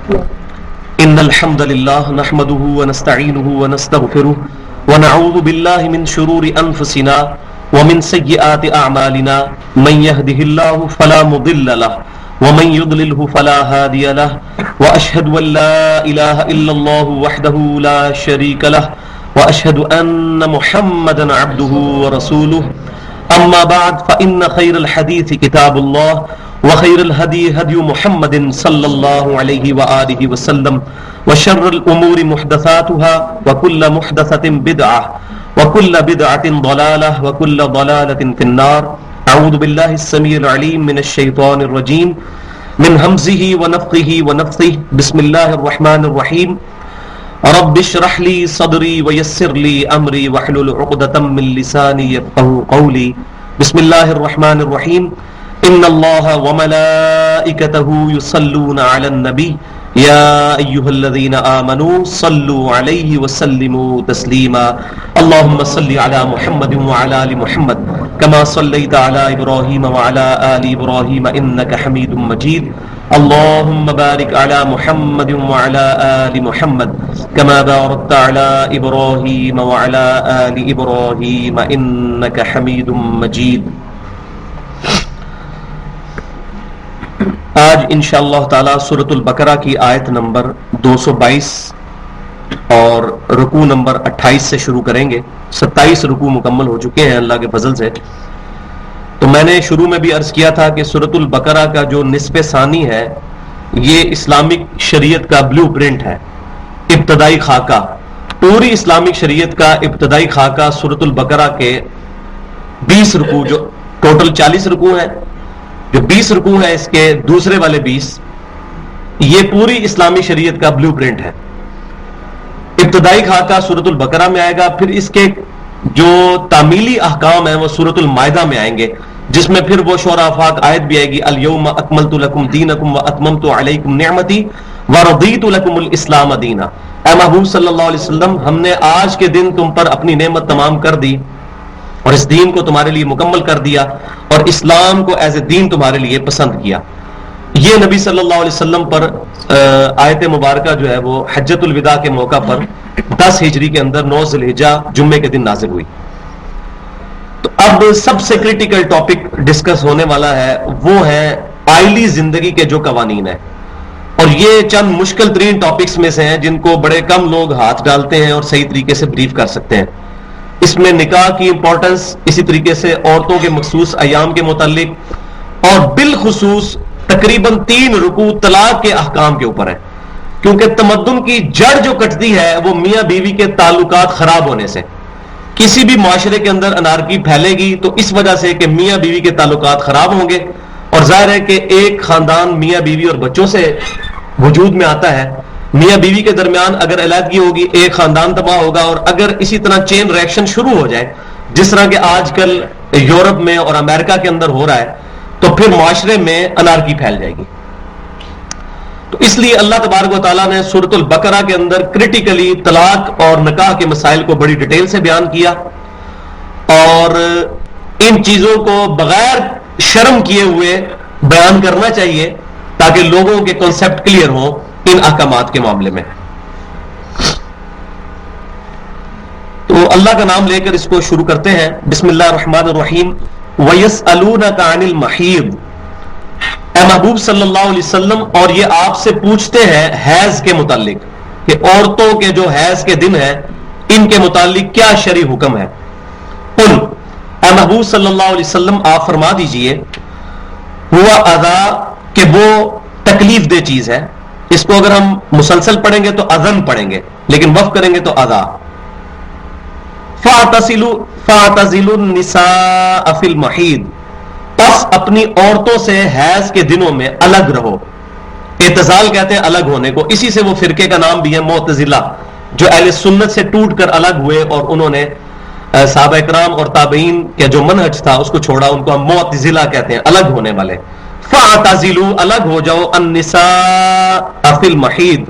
إن الحمد لله نحمده ونستعينه ونستغفره ونعوذ بالله من شرور أنفسنا ومن سيئات أعمالنا من يهده الله فلا مضل له ومن يضلله فلا هادي له وأشهد أن لا إله إلا الله وحده لا شريك له وأشهد أن محمدا عبده ورسوله أما بعد فإن خير الحديث كتاب الله وخير الهدي هدي محمد صلى الله عليه وآله وسلم وشر الأمور محدثاتها وكل محدثة بدعة وكل بدعة ضلالة وكل ضلالة في النار. أعوذ بالله السميع العليم من الشيطان الرجيم من همزه ونفخه ونفثه. بسم الله الرحمن الرحيم. رب اشرح لي صدري ويسر لي أمري واحلل عقدة من لساني يفقهوا قولي. بسم الله الرحمن الرحيم. إن الله وملائكته يصلون على النبي يا أيها الذين آمنوا صلوا عليه وسلموا تسليما. اللهم صل على محمد وعلى آل محمد كما صليت على إبراهيم وعلى آل إبراهيم إنك حميد مجيد. اللهم بارك على محمد وعلى آل محمد كما باركت على إبراهيم وعلى آل إبراهيم إنك حميد مجيد. آج انشاءاللہ تعالی سورۃ البقرہ کی آیت نمبر 222 اور رکوع نمبر 28 سے شروع کریں گے. 27 رکوع مکمل ہو چکے ہیں اللہ کے فضل سے. تو میں نے شروع میں بھی عرض کیا تھا کہ سورۃ البقرہ کا جو نصف ثانی ہے یہ اسلامک شریعت کا بلو پرنٹ ہے، ابتدائی خاکہ. پوری اسلامک شریعت کا ابتدائی خاکہ سورۃ البقرہ کے 20 رکوع، جو ٹوٹل 40 رکوع ہیں، جو 20 رکوع ہے اس کے دوسرے والے 20، یہ پوری اسلامی شریعت کا بلو پرنٹ ہے. ابتدائی خاکہ سورۃ البقرہ میں آئے گا، پھر اس کے جو تعمیلی احکام ہیں وہ سورۃ المائدہ میں آئیں گے، جس میں پھر وہ شورى آفاق آیت بھی آئے گی، الیوم اکملت لکم دینکم واتممت علیکم نعمتی ورضیت لکم الاسلام دینا. اے محبوب صلی اللہ علیہ وسلم، ہم نے آج کے دن تم پر اپنی نعمت تمام کر دی اور اس دین کو تمہارے لیے مکمل کر دیا اور اسلام کو ایز اے دین تمہارے لیے پسند کیا. یہ نبی صلی اللہ علیہ وسلم پر آیت مبارکہ جو ہے وہ حجۃ الوداع کے موقع پر 10 ہجری کے اندر 9 ذی الحجہ جمعے کے دن نازل ہوئی. تو اب سب سے کریٹیکل ٹاپک ڈسکس ہونے والا ہے، وہ ہے آئلی زندگی کے جو قوانین ہیں، اور یہ چند مشکل ترین ٹاپکس میں سے ہیں جن کو بڑے کم لوگ ہاتھ ڈالتے ہیں اور صحیح طریقے سے بریف کر سکتے ہیں. اس میں نکاح کی امپورٹنس، اسی طریقے سے عورتوں کے مخصوص ایام کے متعلق، اور بالخصوص تقریباً 3 رکوع طلاق کے احکام کے اوپر ہے، کیونکہ تمدن کی جڑ جو کٹتی ہے وہ میاں بیوی کے تعلقات خراب ہونے سے. کسی بھی معاشرے کے اندر انارکی پھیلے گی تو اس وجہ سے کہ میاں بیوی کے تعلقات خراب ہوں گے، اور ظاہر ہے کہ ایک خاندان میاں بیوی اور بچوں سے وجود میں آتا ہے. میاں بیوی کے درمیان اگر علیحدگی ہوگی ایک خاندان تباہ ہوگا، اور اگر اسی طرح چین ریئیکشن شروع ہو جائے جس طرح کہ آج کل یورپ میں اور امریکہ کے اندر ہو رہا ہے، تو پھر معاشرے میں انارکی پھیل جائے گی. تو اس لیے اللہ تبارک و تعالیٰ نے سورۃ البقرہ کے اندر کریٹیکلی طلاق اور نکاح کے مسائل کو بڑی ڈیٹیل سے بیان کیا، اور ان چیزوں کو بغیر شرم کیے ہوئے بیان کرنا چاہیے تاکہ لوگوں کے کنسپٹ کلیئر ہوں ان احکامات کے معاملے میں. تو اللہ کا نام لے کر اس کو شروع کرتے ہیں. بسم اللہ الرحمن الرحیم. وَيَسْأَلُونَكَ عَنِ الْمَحِيضِ. اے محبوب صلی اللہ علیہ وسلم، اور یہ آپ سے پوچھتے ہیں حیض کے متعلق، کہ عورتوں کے جو حیض کے دن ہیں ان کے متعلق کیا شرعی حکم ہے. قل، اے محبوب صلی اللہ علیہ وسلم آپ فرما دیجئے، ہوا اذا، کہ وہ تکلیف دہ چیز ہے. اس کو اگر ہم مسلسل پڑھیں گے تو اذن پڑھیں گے، لیکن وقف کریں گے تو اذا. فَاعْتَزِلُوا النِّسَاءَ فِي الْمَحِيضِ. پس اپنی عورتوں سے حیض کے دنوں میں الگ رہو. اعتزال کہتے ہیں الگ ہونے کو، اسی سے وہ فرقے کا نام بھی ہے معتزلہ، جو اہل سنت سے ٹوٹ کر الگ ہوئے اور انہوں نے صحابہ کرام اور تابعین کا جو منہج تھا اس کو چھوڑا. ان کو ہم معتزلہ کہتے ہیں، الگ ہونے والے. فَاعْتَزِلُوا، الگ ہو جاؤ، النِّسَاءَ فِي الْمَحِيضِ،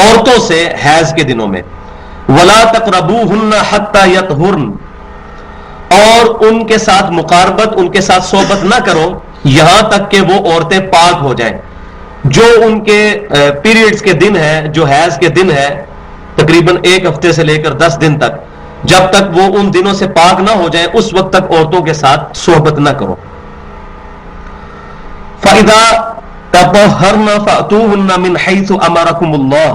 عورتوں سے حیض کے دنوں میں. وَلَا تَقْرَبُوهُنَّ حَتَّى يَطْهُرْنَ، اور ان کے ساتھ مقاربت، ان کے ساتھ صحبت نہ کرو یہاں تک کہ وہ عورتیں پاک ہو جائیں. جو ان کے پیریڈز کے دن ہے، جو حیض کے دن ہے، تقریباً 1 ہفتے سے لے کر 10 دن تک، جب تک وہ ان دنوں سے پاک نہ ہو جائیں اس وقت تک عورتوں کے ساتھ صحبت نہ کرو. فَإِذَا تَطَهَّرْنَ فَأْتُوهُنَّ مِنْ حَيْثُ أَمَرَكُمُ اللَّهُ،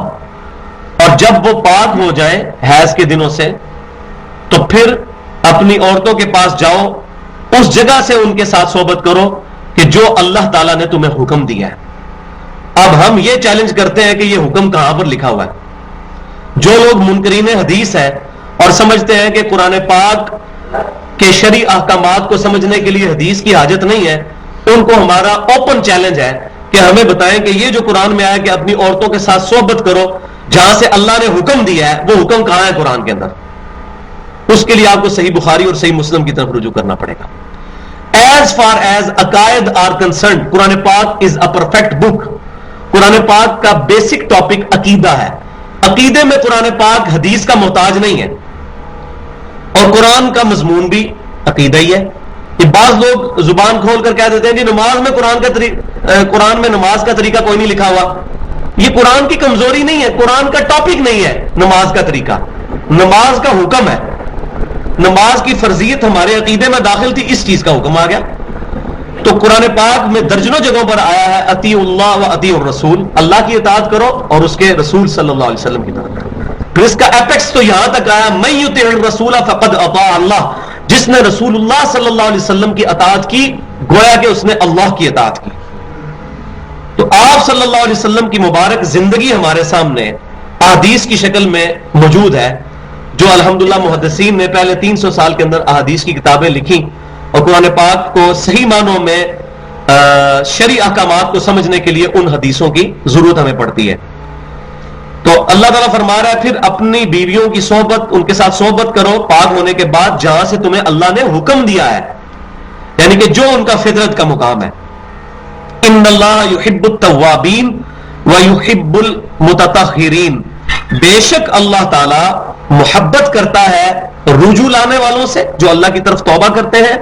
اور جب وہ پاک ہو جائیں حیض کے دنوں سے تو پھر اپنی عورتوں کے پاس جاؤ، اس جگہ سے ان کے ساتھ صحبت کرو کہ جو اللہ تعالیٰ نے تمہیں حکم دیا ہے. اب ہم یہ چیلنج کرتے ہیں کہ یہ حکم کہاں پر لکھا ہوا ہے؟ جو لوگ منکرین حدیث ہیں اور سمجھتے ہیں کہ قرآن پاک کے شرعی احکامات کو سمجھنے کے لیے حدیث کی حاجت نہیں ہے، ان کو ہمارا اوپن چیلنج ہے کہ ہمیں بتائیں کہ یہ جو قرآن میں آیا کہ اپنی عورتوں کے ساتھ صحبت کرو، جہاں سے اللہ نے حکم دیا ہے وہ حکم کہاں ہے قرآن کے اندر؟ اس کے لیے آپ کو صحیح بخاری اور صحیح مسلم کی طرف رجوع کرنا پڑے گا. ایز فار ایز عقائد آر کنسرنڈ، قرآن پاک از اے پرفیکٹ بک. قرآن پاک کا بیسک ٹاپک عقیدہ ہے. عقیدے میں قرآن پاک حدیث کا محتاج نہیں ہے، اور قرآن کا مضمون بھی عقیدہ ہی ہے. یہ بعض لوگ زبان کھول کر کہہ دیتے ہیں جی نماز میں قرآن میں نماز کا طریقہ کوئی نہیں لکھا ہوا. یہ قرآن کی کمزوری نہیں ہے، قرآن کا ٹاپک نہیں ہے نماز کا طریقہ، نماز کا حکم ہے. نماز کی فرضیت ہمارے عقیدے میں داخل تھی، اس چیز کا حکم آ گیا. تو قرآن پاک میں درجنوں جگہوں پر آیا ہے اطیعوا اللہ و اطیعوا الرسول، اللہ کی اطاعت کرو اور اس کے رسول صلی اللہ علیہ وسلم کی طرف. پھر اس کا ایپیکس تو یہاں تک آیا من یطع الرسول فقد اطاع اللہ، جس نے رسول اللہ صلی اللہ علیہ وسلم کی اطاعت کی گویا کہ اس نے اللہ کی اطاعت کی. تو آپ صلی اللہ علیہ وسلم کی مبارک زندگی ہمارے سامنے احادیث کی شکل میں موجود ہے، جو الحمدللہ محدثین نے پہلے 300 سال کے اندر احادیث کی کتابیں لکھی، اور قرآن پاک کو صحیح معنوں میں شرعی احکامات کو سمجھنے کے لیے ان حدیثوں کی ضرورت ہمیں پڑتی ہے. تو اللہ تعالیٰ فرما رہا ہے پھر اپنی بیویوں کی صحبت، ان کے ساتھ صحبت کرو پاک ہونے کے بعد جہاں سے تمہیں اللہ نے حکم دیا ہے، یعنی کہ جو ان کا فطرت کا مقام ہے. ان اللہ یحب التوابین ویحب المتطہرین، بے شک اللہ تعالیٰ محبت کرتا ہے رجوع لانے والوں سے جو اللہ کی طرف توبہ کرتے ہیں،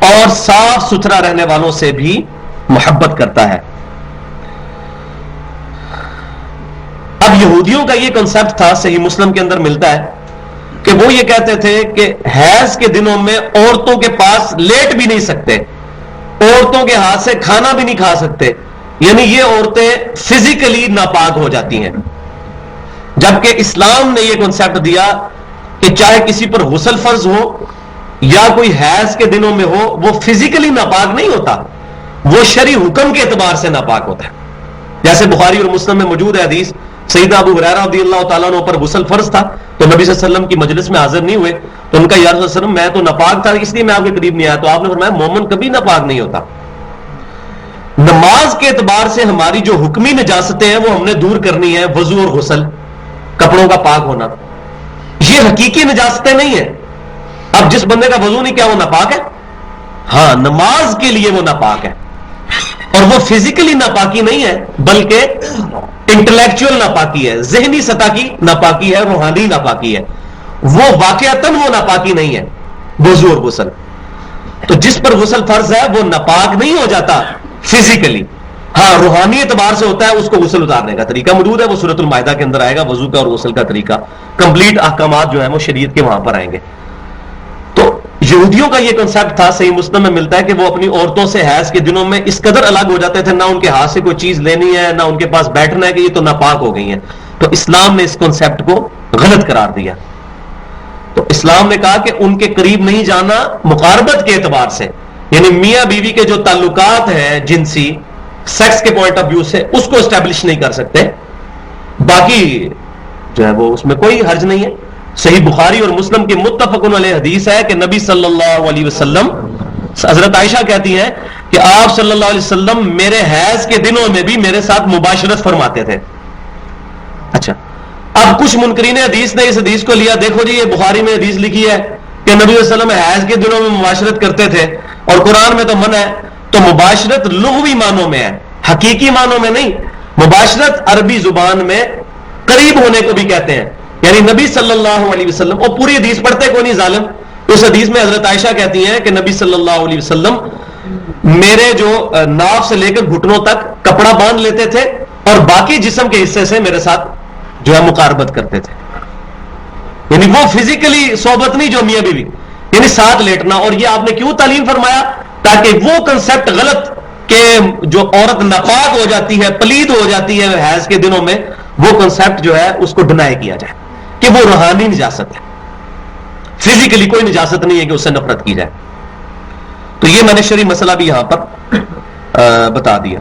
اور صاف ستھرا رہنے والوں سے بھی محبت کرتا ہے. اب یہودیوں کا یہ کنسپٹ تھا، صحیح مسلم کے اندر ملتا ہے، کہ وہ یہ کہتے تھے کہ حیض کے دنوں میں عورتوں کے پاس لیٹ بھی نہیں سکتے، عورتوں کے ہاتھ سے کھانا بھی نہیں کھا سکتے، یعنی یہ عورتیں فزیکلی ناپاک ہو جاتی ہیں. جبکہ اسلام نے یہ کنسپٹ دیا کہ چاہے کسی پر غسل فرض ہو یا کوئی حیض کے دنوں میں ہو، وہ فزیکلی ناپاک نہیں ہوتا، وہ شرعی حکم کے اعتبار سے ناپاک ہوتا ہے. جیسے بخاری اور مسلم میں موجود ہے حدیث، سیدنا ابو ہریرہ رضی اللہ تعالیٰ عنہ پر غسل فرض تھا تو نبی صلی اللہ علیہ وسلم کی مجلس میں حاضر نہیں ہوئے، تو ان کا یا رسول اللہ علیہ وسلم میں تو ناپاک تھا اس لیے میں آپ کے قریب نہیں آیا. تو آپ نے فرمایا مومن کبھی ناپاک نہیں ہوتا. نماز کے اعتبار سے ہماری جو حکمی نجاستیں ہیں وہ ہم نے دور کرنی ہے، وضو اور غسل، کپڑوں کا پاک ہونا، یہ حقیقی نجاستیں نہیں ہیں. اب جس بندے کا وضو نہیں کیا وہ ناپاک ہے؟ ہاں، نماز کے لیے وہ ناپاک ہے، اور وہ فزیکلی ناپاکی نہیں ہے بلکہ انٹلیکچوئل ناپاکی ہے، ذہنی سطح کی ناپاکی ہے، روحانی ناپاکی ہے. وہ واقعتاً وہ ناپاکی نہیں ہے وضو اور غسل. تو جس پر غسل فرض ہے وہ ناپاک نہیں ہو جاتا فزیکلی، ہاں روحانی اعتبار سے ہوتا ہے. اس کو غسل اتارنے کا طریقہ موجود ہے، وہ سورۃ المائدہ کے اندر آئے گا، وضو کا اور غسل کا طریقہ، کمپلیٹ احکامات جو ہیں وہ شریعت کے وہاں پر آئیں گے. تو یہودیوں کا یہ کنسپٹ تھا، صحیح مسلم میں ملتا ہے، کہ وہ اپنی عورتوں سے حیض کے دنوں میں اس قدر الگ ہو جاتے تھے، نہ ان کے ہاتھ سے کوئی چیز لینی ہے، نہ ان کے پاس بیٹھنا ہے، کہ یہ تو ناپاک ہو گئی ہیں. تو اسلام نے اس کنسپٹ کو غلط قرار دیا. تو اسلام نے کہا کہ ان کے قریب نہیں جانا مقاربت کے اعتبار سے، یعنی میاں بیوی کے جو تعلقات ہیں جنسی سیکس کے پوائنٹ آف ویو سے اس کو اسٹیبلش نہیں کر سکتے، باقی جو ہے وہ اس میں کوئی حرج نہیں ہے. صحیح بخاری اور مسلم کی متفق علیہ حدیث ہے کہ نبی صلی اللہ علیہ وسلم، حضرت عائشہ کہتی ہیں کہ آپ صلی اللہ علیہ وسلم میرے حیض کے دنوں میں بھی میرے ساتھ مباشرت فرماتے تھے. اچھا، اب کچھ منکرین حدیث نے اس حدیث کو لیا، دیکھو جی یہ بخاری میں حدیث لکھی ہے کہ نبی صلی اللہ علیہ وسلم حیض کے دنوں میں مباشرت کرتے تھے اور قرآن میں تو منع ہے. تو مباشرت لغوی معنوں میں ہے، حقیقی معنوں میں نہیں. مباشرت عربی زبان میں قریب ہونے کو بھی کہتے ہیں، یعنی نبی صلی اللہ علیہ وسلم، اور پوری حدیث پڑھتے کوئی نہیں ظالم. اس حدیث میں حضرت عائشہ کہتی ہیں کہ نبی صلی اللہ علیہ وسلم میرے جو ناف سے لے کر گھٹنوں تک کپڑا باندھ لیتے تھے اور باقی جسم کے حصے سے میرے ساتھ جو ہے مقاربت کرتے تھے. یعنی وہ فزیکلی صحبت نہیں جو میاں بیوی, یعنی ساتھ لیٹنا. اور یہ آپ نے کیوں تعلیم فرمایا؟ تاکہ وہ کنسپٹ غلط کہ جو عورت ناپاک ہو جاتی ہے, پلید ہو جاتی ہے حیض کے دنوں میں, وہ کنسپٹ جو ہے اس کو ڈینائی کیا جائے کہ وہ روحانی نجاست ہے, فزیکلی کوئی نجاست نہیں ہے کہ اس سے نفرت کی جائے. تو یہ میں نے شرعی مسئلہ بھی یہاں پر بتا دیا.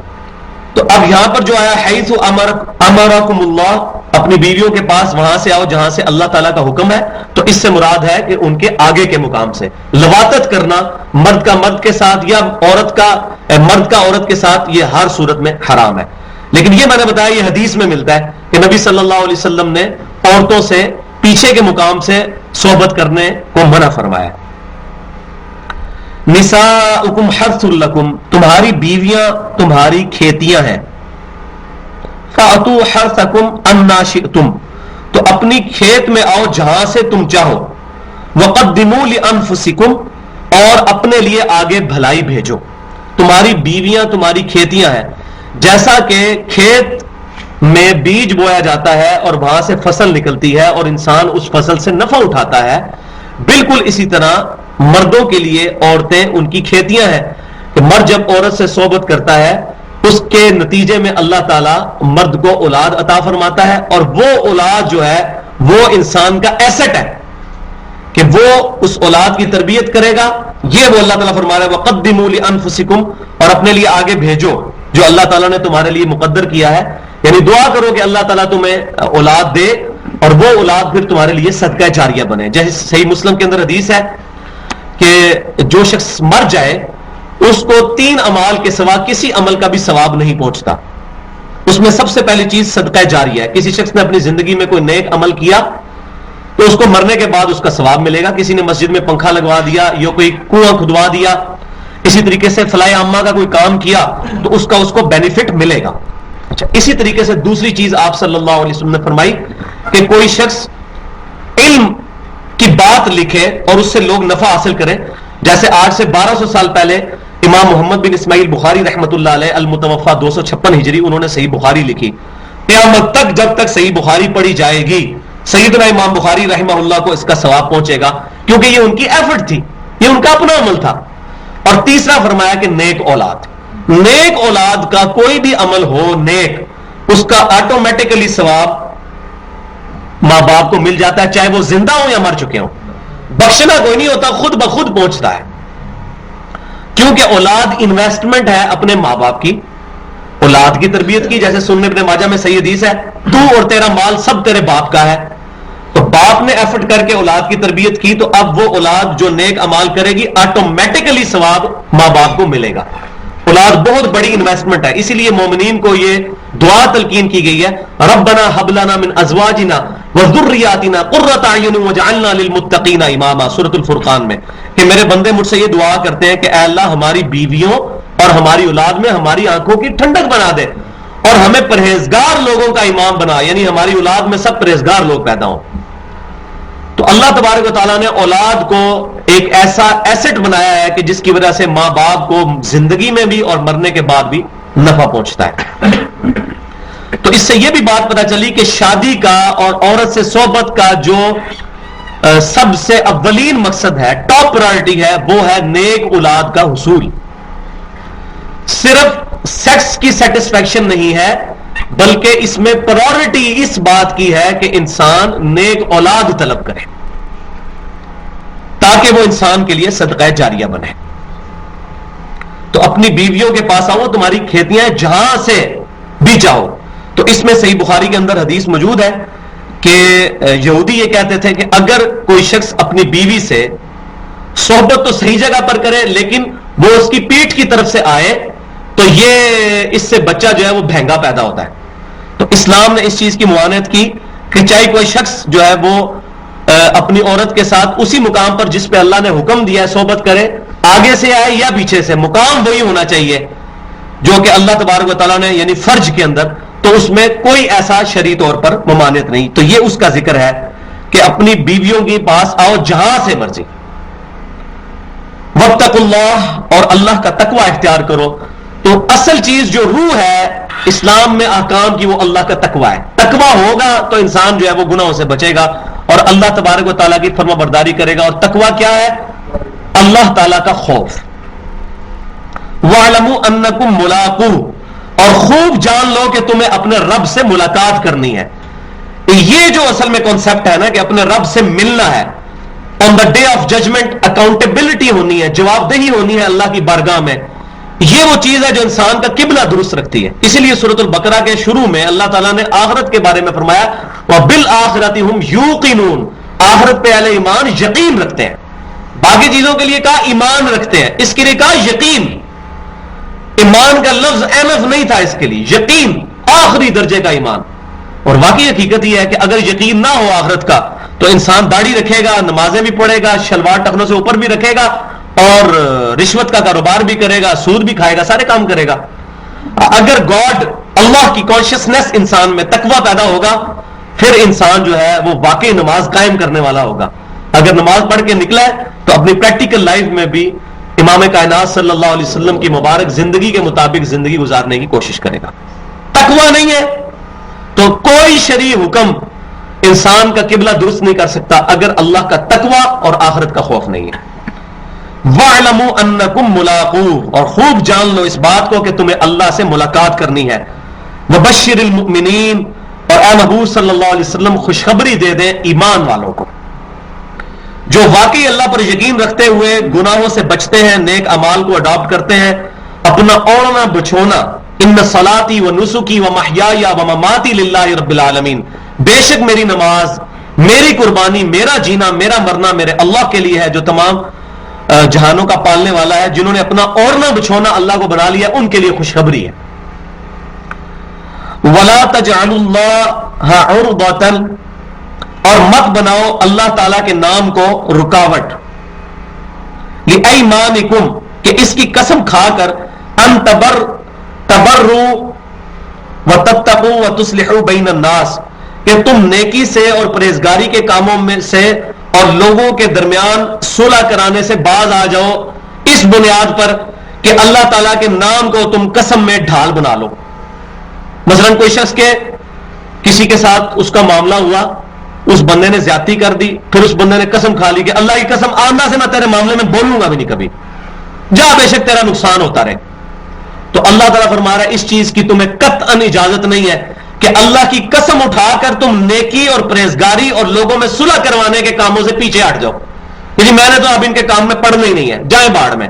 تو اب یہاں پر جو آیا حیث امرکم اللہ, اپنی بیویوں کے پاس وہاں سے آؤ جہاں سے اللہ تعالیٰ کا حکم ہے, تو اس سے مراد ہے کہ ان کے آگے کے مقام سے. لواطت کرنا مرد کا مرد کے ساتھ یا مرد کا عورت کے ساتھ یہ ہر صورت میں حرام ہے. لیکن یہ میں نے بتایا یہ حدیث میں ملتا ہے کہ نبی صلی اللہ علیہ وسلم نے عورتوں سے پیچھے کے مقام سے صحبت کرنے کو منع فرمایا. نساؤکم حرث لکم, تمہاری بیویاں تمہاری کھیتیاں ہیں. فأتوا حرثکم انا شئتم, تو اپنی کھیت میں آؤ جہاں سے تم چاہو. وقدموا لانفسکم, اور اپنے لیے آگے بھلائی بھیجو. تمہاری بیویاں تمہاری کھیتیاں ہیں. جیسا کہ کھیت میں بیج بویا جاتا ہے اور وہاں سے فصل نکلتی ہے اور انسان اس فصل سے نفع اٹھاتا ہے, بالکل اسی طرح مردوں کے لیے عورتیں ان کی کھیتیاں ہیں. کہ مرد جب عورت سے صحبت کرتا ہے اس کے نتیجے میں اللہ تعالیٰ مرد کو اولاد عطا فرماتا ہے, اور وہ اولاد جو ہے وہ انسان کا ایسٹ ہے کہ وہ اس اولاد کی تربیت کرے گا. یہ وہ اللہ تعالیٰ فرما رہا ہے وَقَدِّمُوا لِأَنفُسِكُمْ, اور اپنے لیے آگے بھیجو جو اللہ تعالیٰ نے تمہارے لیے مقدر کیا ہے. یعنی دعا کرو کہ اللہ تعالیٰ تمہیں اولاد دے اور وہ اولاد پھر تمہارے لیے صدقہ جاریہ بنے. جیسے صحیح مسلم کے اندر حدیث ہے کہ جو شخص مر جائے اس کو 3 اعمال کے سوا کسی عمل کا بھی ثواب نہیں پہنچتا. اس میں سب سے پہلی چیز صدقہ جاریہ ہے. کسی شخص نے اپنی زندگی میں کوئی نیک عمل کیا تو اس کو مرنے کے بعد اس کا ثواب ملے گا. کسی نے مسجد میں پنکھا لگوا دیا یا کوئی کنواں کھدوا دیا, اسی طریقے سے فلاح عامہ کا کوئی کام کیا تو اس کو بینیفٹ ملے گا. اچھا, اسی طریقے سے دوسری چیز آپ صلی اللہ علیہ وسلم نے فرمائی کہ کوئی شخص علم کی بات لکھے اور اس سے لوگ نفع حاصل کریں. جیسے آج سے 1200 سال پہلے امام محمد بن اسماعیل بخاری رحمۃ اللہ علیہ المتوفا 256 ہجری, انہوں نے صحیح بخاری لکھی. قیامت تک جب تک صحیح بخاری پڑھی جائے گی سیدنا امام بخاری رحمہ اللہ کو اس کا ثواب پہنچے گا, کیونکہ یہ ان کی ایفرٹ تھی, یہ ان کا اپنا عمل تھا. اور تیسرا فرمایا کہ نیک اولاد, نیک اولاد کا کوئی بھی عمل ہو نیک, اس کا آٹومیٹکلی ثواب ماں باپ کو مل جاتا ہے, چاہے وہ زندہ ہوں یا مر چکے ہوں. بخشنا کوئی نہیں ہوتا, خود بخود پہنچتا ہے, کیونکہ اولاد انویسٹمنٹ ہے اپنے ماں باپ کی, اولاد کی تربیت کی. جیسے سنن ابن ماجہ میں صحیح حدیث ہے تو اور تیرا مال سب تیرے باپ کا ہے. تو باپ نے ایفرٹ کر کے اولاد کی تربیت کی تو اب وہ اولاد جو نیک اعمال کرے گی آٹومیٹکلی ثواب ماں باپ کو ملے گا. اولاد بہت بڑی انویسٹمنٹ ہے. اسی لیے مومنین کو یہ دعا تلقین کی گئی ہے, ربنا ہب لنا من ازواجنا وذریاتنا قرۃ اعین واجعلنا للمتقین اماما, سورۃ الفرقان میں, کہ میرے بندے مجھ سے یہ دعا کرتے ہیں کہ اے اللہ ہماری بیویوں اور ہماری اولاد میں ہماری آنکھوں کی ٹھنڈک بنا دے اور ہمیں پرہیزگار لوگوں کا امام بنا, یعنی ہماری اولاد میں سب پرہیزگار لوگ پیدا ہوں. تو اللہ تبارک و تعالیٰ نے اولاد کو ایک ایسا ایسٹ بنایا ہے کہ جس کی وجہ سے ماں باپ کو زندگی میں بھی اور مرنے کے بعد بھی نفع پہنچتا ہے. تو اس سے یہ بھی بات پتہ چلی کہ شادی کا اور عورت سے صحبت کا جو سب سے اولین مقصد ہے, ٹاپ پرائرٹی ہے, وہ ہے نیک اولاد کا حصول. صرف سیکس کی سیٹسفیکشن نہیں ہے, بلکہ اس میں پرائرٹی اس بات کی ہے کہ انسان نیک اولاد طلب کرے تاکہ وہ انسان کے لیے صدقہ جاریہ بنے. تو اپنی بیویوں کے پاس آؤ, تمہاری کھیتیاں جہاں سے بھی جاؤ. تو اس میں صحیح بخاری کے اندر حدیث موجود ہے کہ یہودی یہ کہتے تھے کہ اگر کوئی شخص اپنی بیوی سے صحبت تو صحیح جگہ پر کرے لیکن وہ اس کی پیٹھ کی طرف سے آئے تو یہ اس سے بچہ جو ہے وہ بھینگا پیدا ہوتا ہے. تو اسلام نے اس چیز کی معاونت کی کہ چاہے کوئی شخص جو ہے وہ اپنی عورت کے ساتھ اسی مقام پر جس پہ اللہ نے حکم دیا ہے صحبت کرے, آگے سے آئے یا پیچھے سے, مقام وہی ہونا چاہیے جو کہ اللہ تبارک و تعالیٰ نے یعنی فرج کے اندر, تو اس میں کوئی ایسا شرعی طور پر ممانعت نہیں. تو یہ اس کا ذکر ہے کہ اپنی بیویوں کے پاس آؤ جہاں سے مرضی. واتقوا اللہ، اور اللہ کا تقوی اختیار کرو. تو اصل چیز جو روح ہے اسلام میں احکام کی وہ اللہ کا تقوی ہے. تقوی ہوگا تو انسان جو ہے وہ گناہوں سے بچے گا اور اللہ تبارک و تعالیٰ کی فرما برداری کرے گا. اور تقوی کیا ہے؟ اللہ تعالیٰ کا خوف. وَاعْلَمُوا أَنَّكُمْ مُلَاقُوهُ، اور خوب جان لو کہ تمہیں اپنے رب سے ملاقات کرنی ہے. یہ جو اصل میں کانسیپٹ ہے نا کہ اپنے رب سے ملنا ہے، on the day of judgement accountability ہونی ہے، جواب دہی ہونی ہے اللہ کی بارگاہ میں. یہ وہ چیز ہے جو انسان کا قبلہ درست رکھتی ہے. اسی لیے سورۃ البقرہ کے شروع میں اللہ تعالیٰ نے آخرت کے بارے میں فرمایا وَبِالْآخِرَةِ هُمْ يُوقِنُونَ، آخرت پہ اہل ایمان یقین رکھتے ہیں. باقی چیزوں کے لیے کہا ایمان رکھتے ہیں، اس کے لیے کہا یقین. ایمان کا لفظ انف نہیں تھا، اس کے لیے یقین آخری درجے کا ایمان. اور واقعی حقیقت یہ ہے کہ اگر یقین نہ ہو آخرت کا تو انسان داڑھی رکھے گا، نمازیں بھی پڑھے گا، شلوار ٹخنوں سے اوپر بھی رکھے گا، اور رشوت کا کاروبار بھی کرے گا، سود بھی کھائے گا، سارے کام کرے گا. اگر گاڈ اللہ کی کانشیسنس انسان میں تقوی پیدا ہوگا پھر انسان جو ہے وہ واقعی نماز قائم کرنے والا ہوگا. اگر نماز پڑھ کے نکلا ہے تو اپنی پریکٹیکل لائف میں بھی امام کائنات صلی اللہ علیہ وسلم کی مبارک زندگی کے مطابق زندگی گزارنے کی کوشش کرے گا. تقوی نہیں ہے تو کوئی شرعی حکم انسان کا قبلہ درست نہیں کر سکتا اگر اللہ کا تقوی اور آخرت کا خوف نہیں ہے. وَاعْلَمُوا أَنَّكُمْ مُلَاقُوهُ، اور خوب جان لو اس بات کو کہ تمہیں اللہ سے ملاقات کرنی ہے. وَبَشِّرِ الْمُؤْمِنِينَ، اور اے محبوب صلی اللہ علیہ وسلم خوشخبری دے دیں ایمان والوں کو جو واقعی اللہ پر یقین رکھتے ہوئے گناہوں سے بچتے ہیں، نیک اعمال کو اڈاپٹ کرتے ہیں، اپنا اوڑھنا بچھونا. ان صلاتی و نسکی و محیایا و مماتی للہ رب العالمین، بے شک میری نماز، میری قربانی، میرا جینا، میرا مرنا میرے اللہ کے لیے ہے جو تمام جہانوں کا پالنے والا ہے. جنہوں نے اپنا اوڑھنا بچھونا اللہ کو بنا لیا ان کے لیے خوشخبری ہے. وَلَا تَجْعَلُوا اللَّهَ عُرْضَةً، اور مت بناؤ اللہ تعالیٰ کے نام کو رکاوٹ. لِأَيْمَانِكُمْ، کہ اس کی قسم کھا کر ان تبروا وتتقوا وتصلحوا بین الناس، کہ تم نیکی سے اور پرہیزگاری کے کاموں میں سے اور لوگوں کے درمیان صلح کرانے سے باز آ جاؤ، اس بنیاد پر کہ اللہ تعالیٰ کے نام کو تم قسم میں ڈھال بنا لو. مثلا کوئی شخص کے کسی کے ساتھ اس کا معاملہ ہوا، اس بندے نے زیادتی کر دی، پھر اس بندے نے قسم کھا لی کہ اللہ کی قسم آئندہ سے میں تیرے معاملے میں بولوں گا بھی نہیں کبھی، جا بے شک تیرا نقصان ہوتا رہے. تو اللہ تعالیٰ فرما رہا ہے اس چیز کی تمہیں قطعاً اجازت نہیں ہے کہ اللہ کی قسم اٹھا کر تم نیکی اور پرہیزگاری اور لوگوں میں صلح کروانے کے کاموں سے پیچھے ہٹ جاؤ. یعنی میں نے تو اب ان کے کام میں پڑھنا ہی نہیں ہے، جائیں باڑ میں.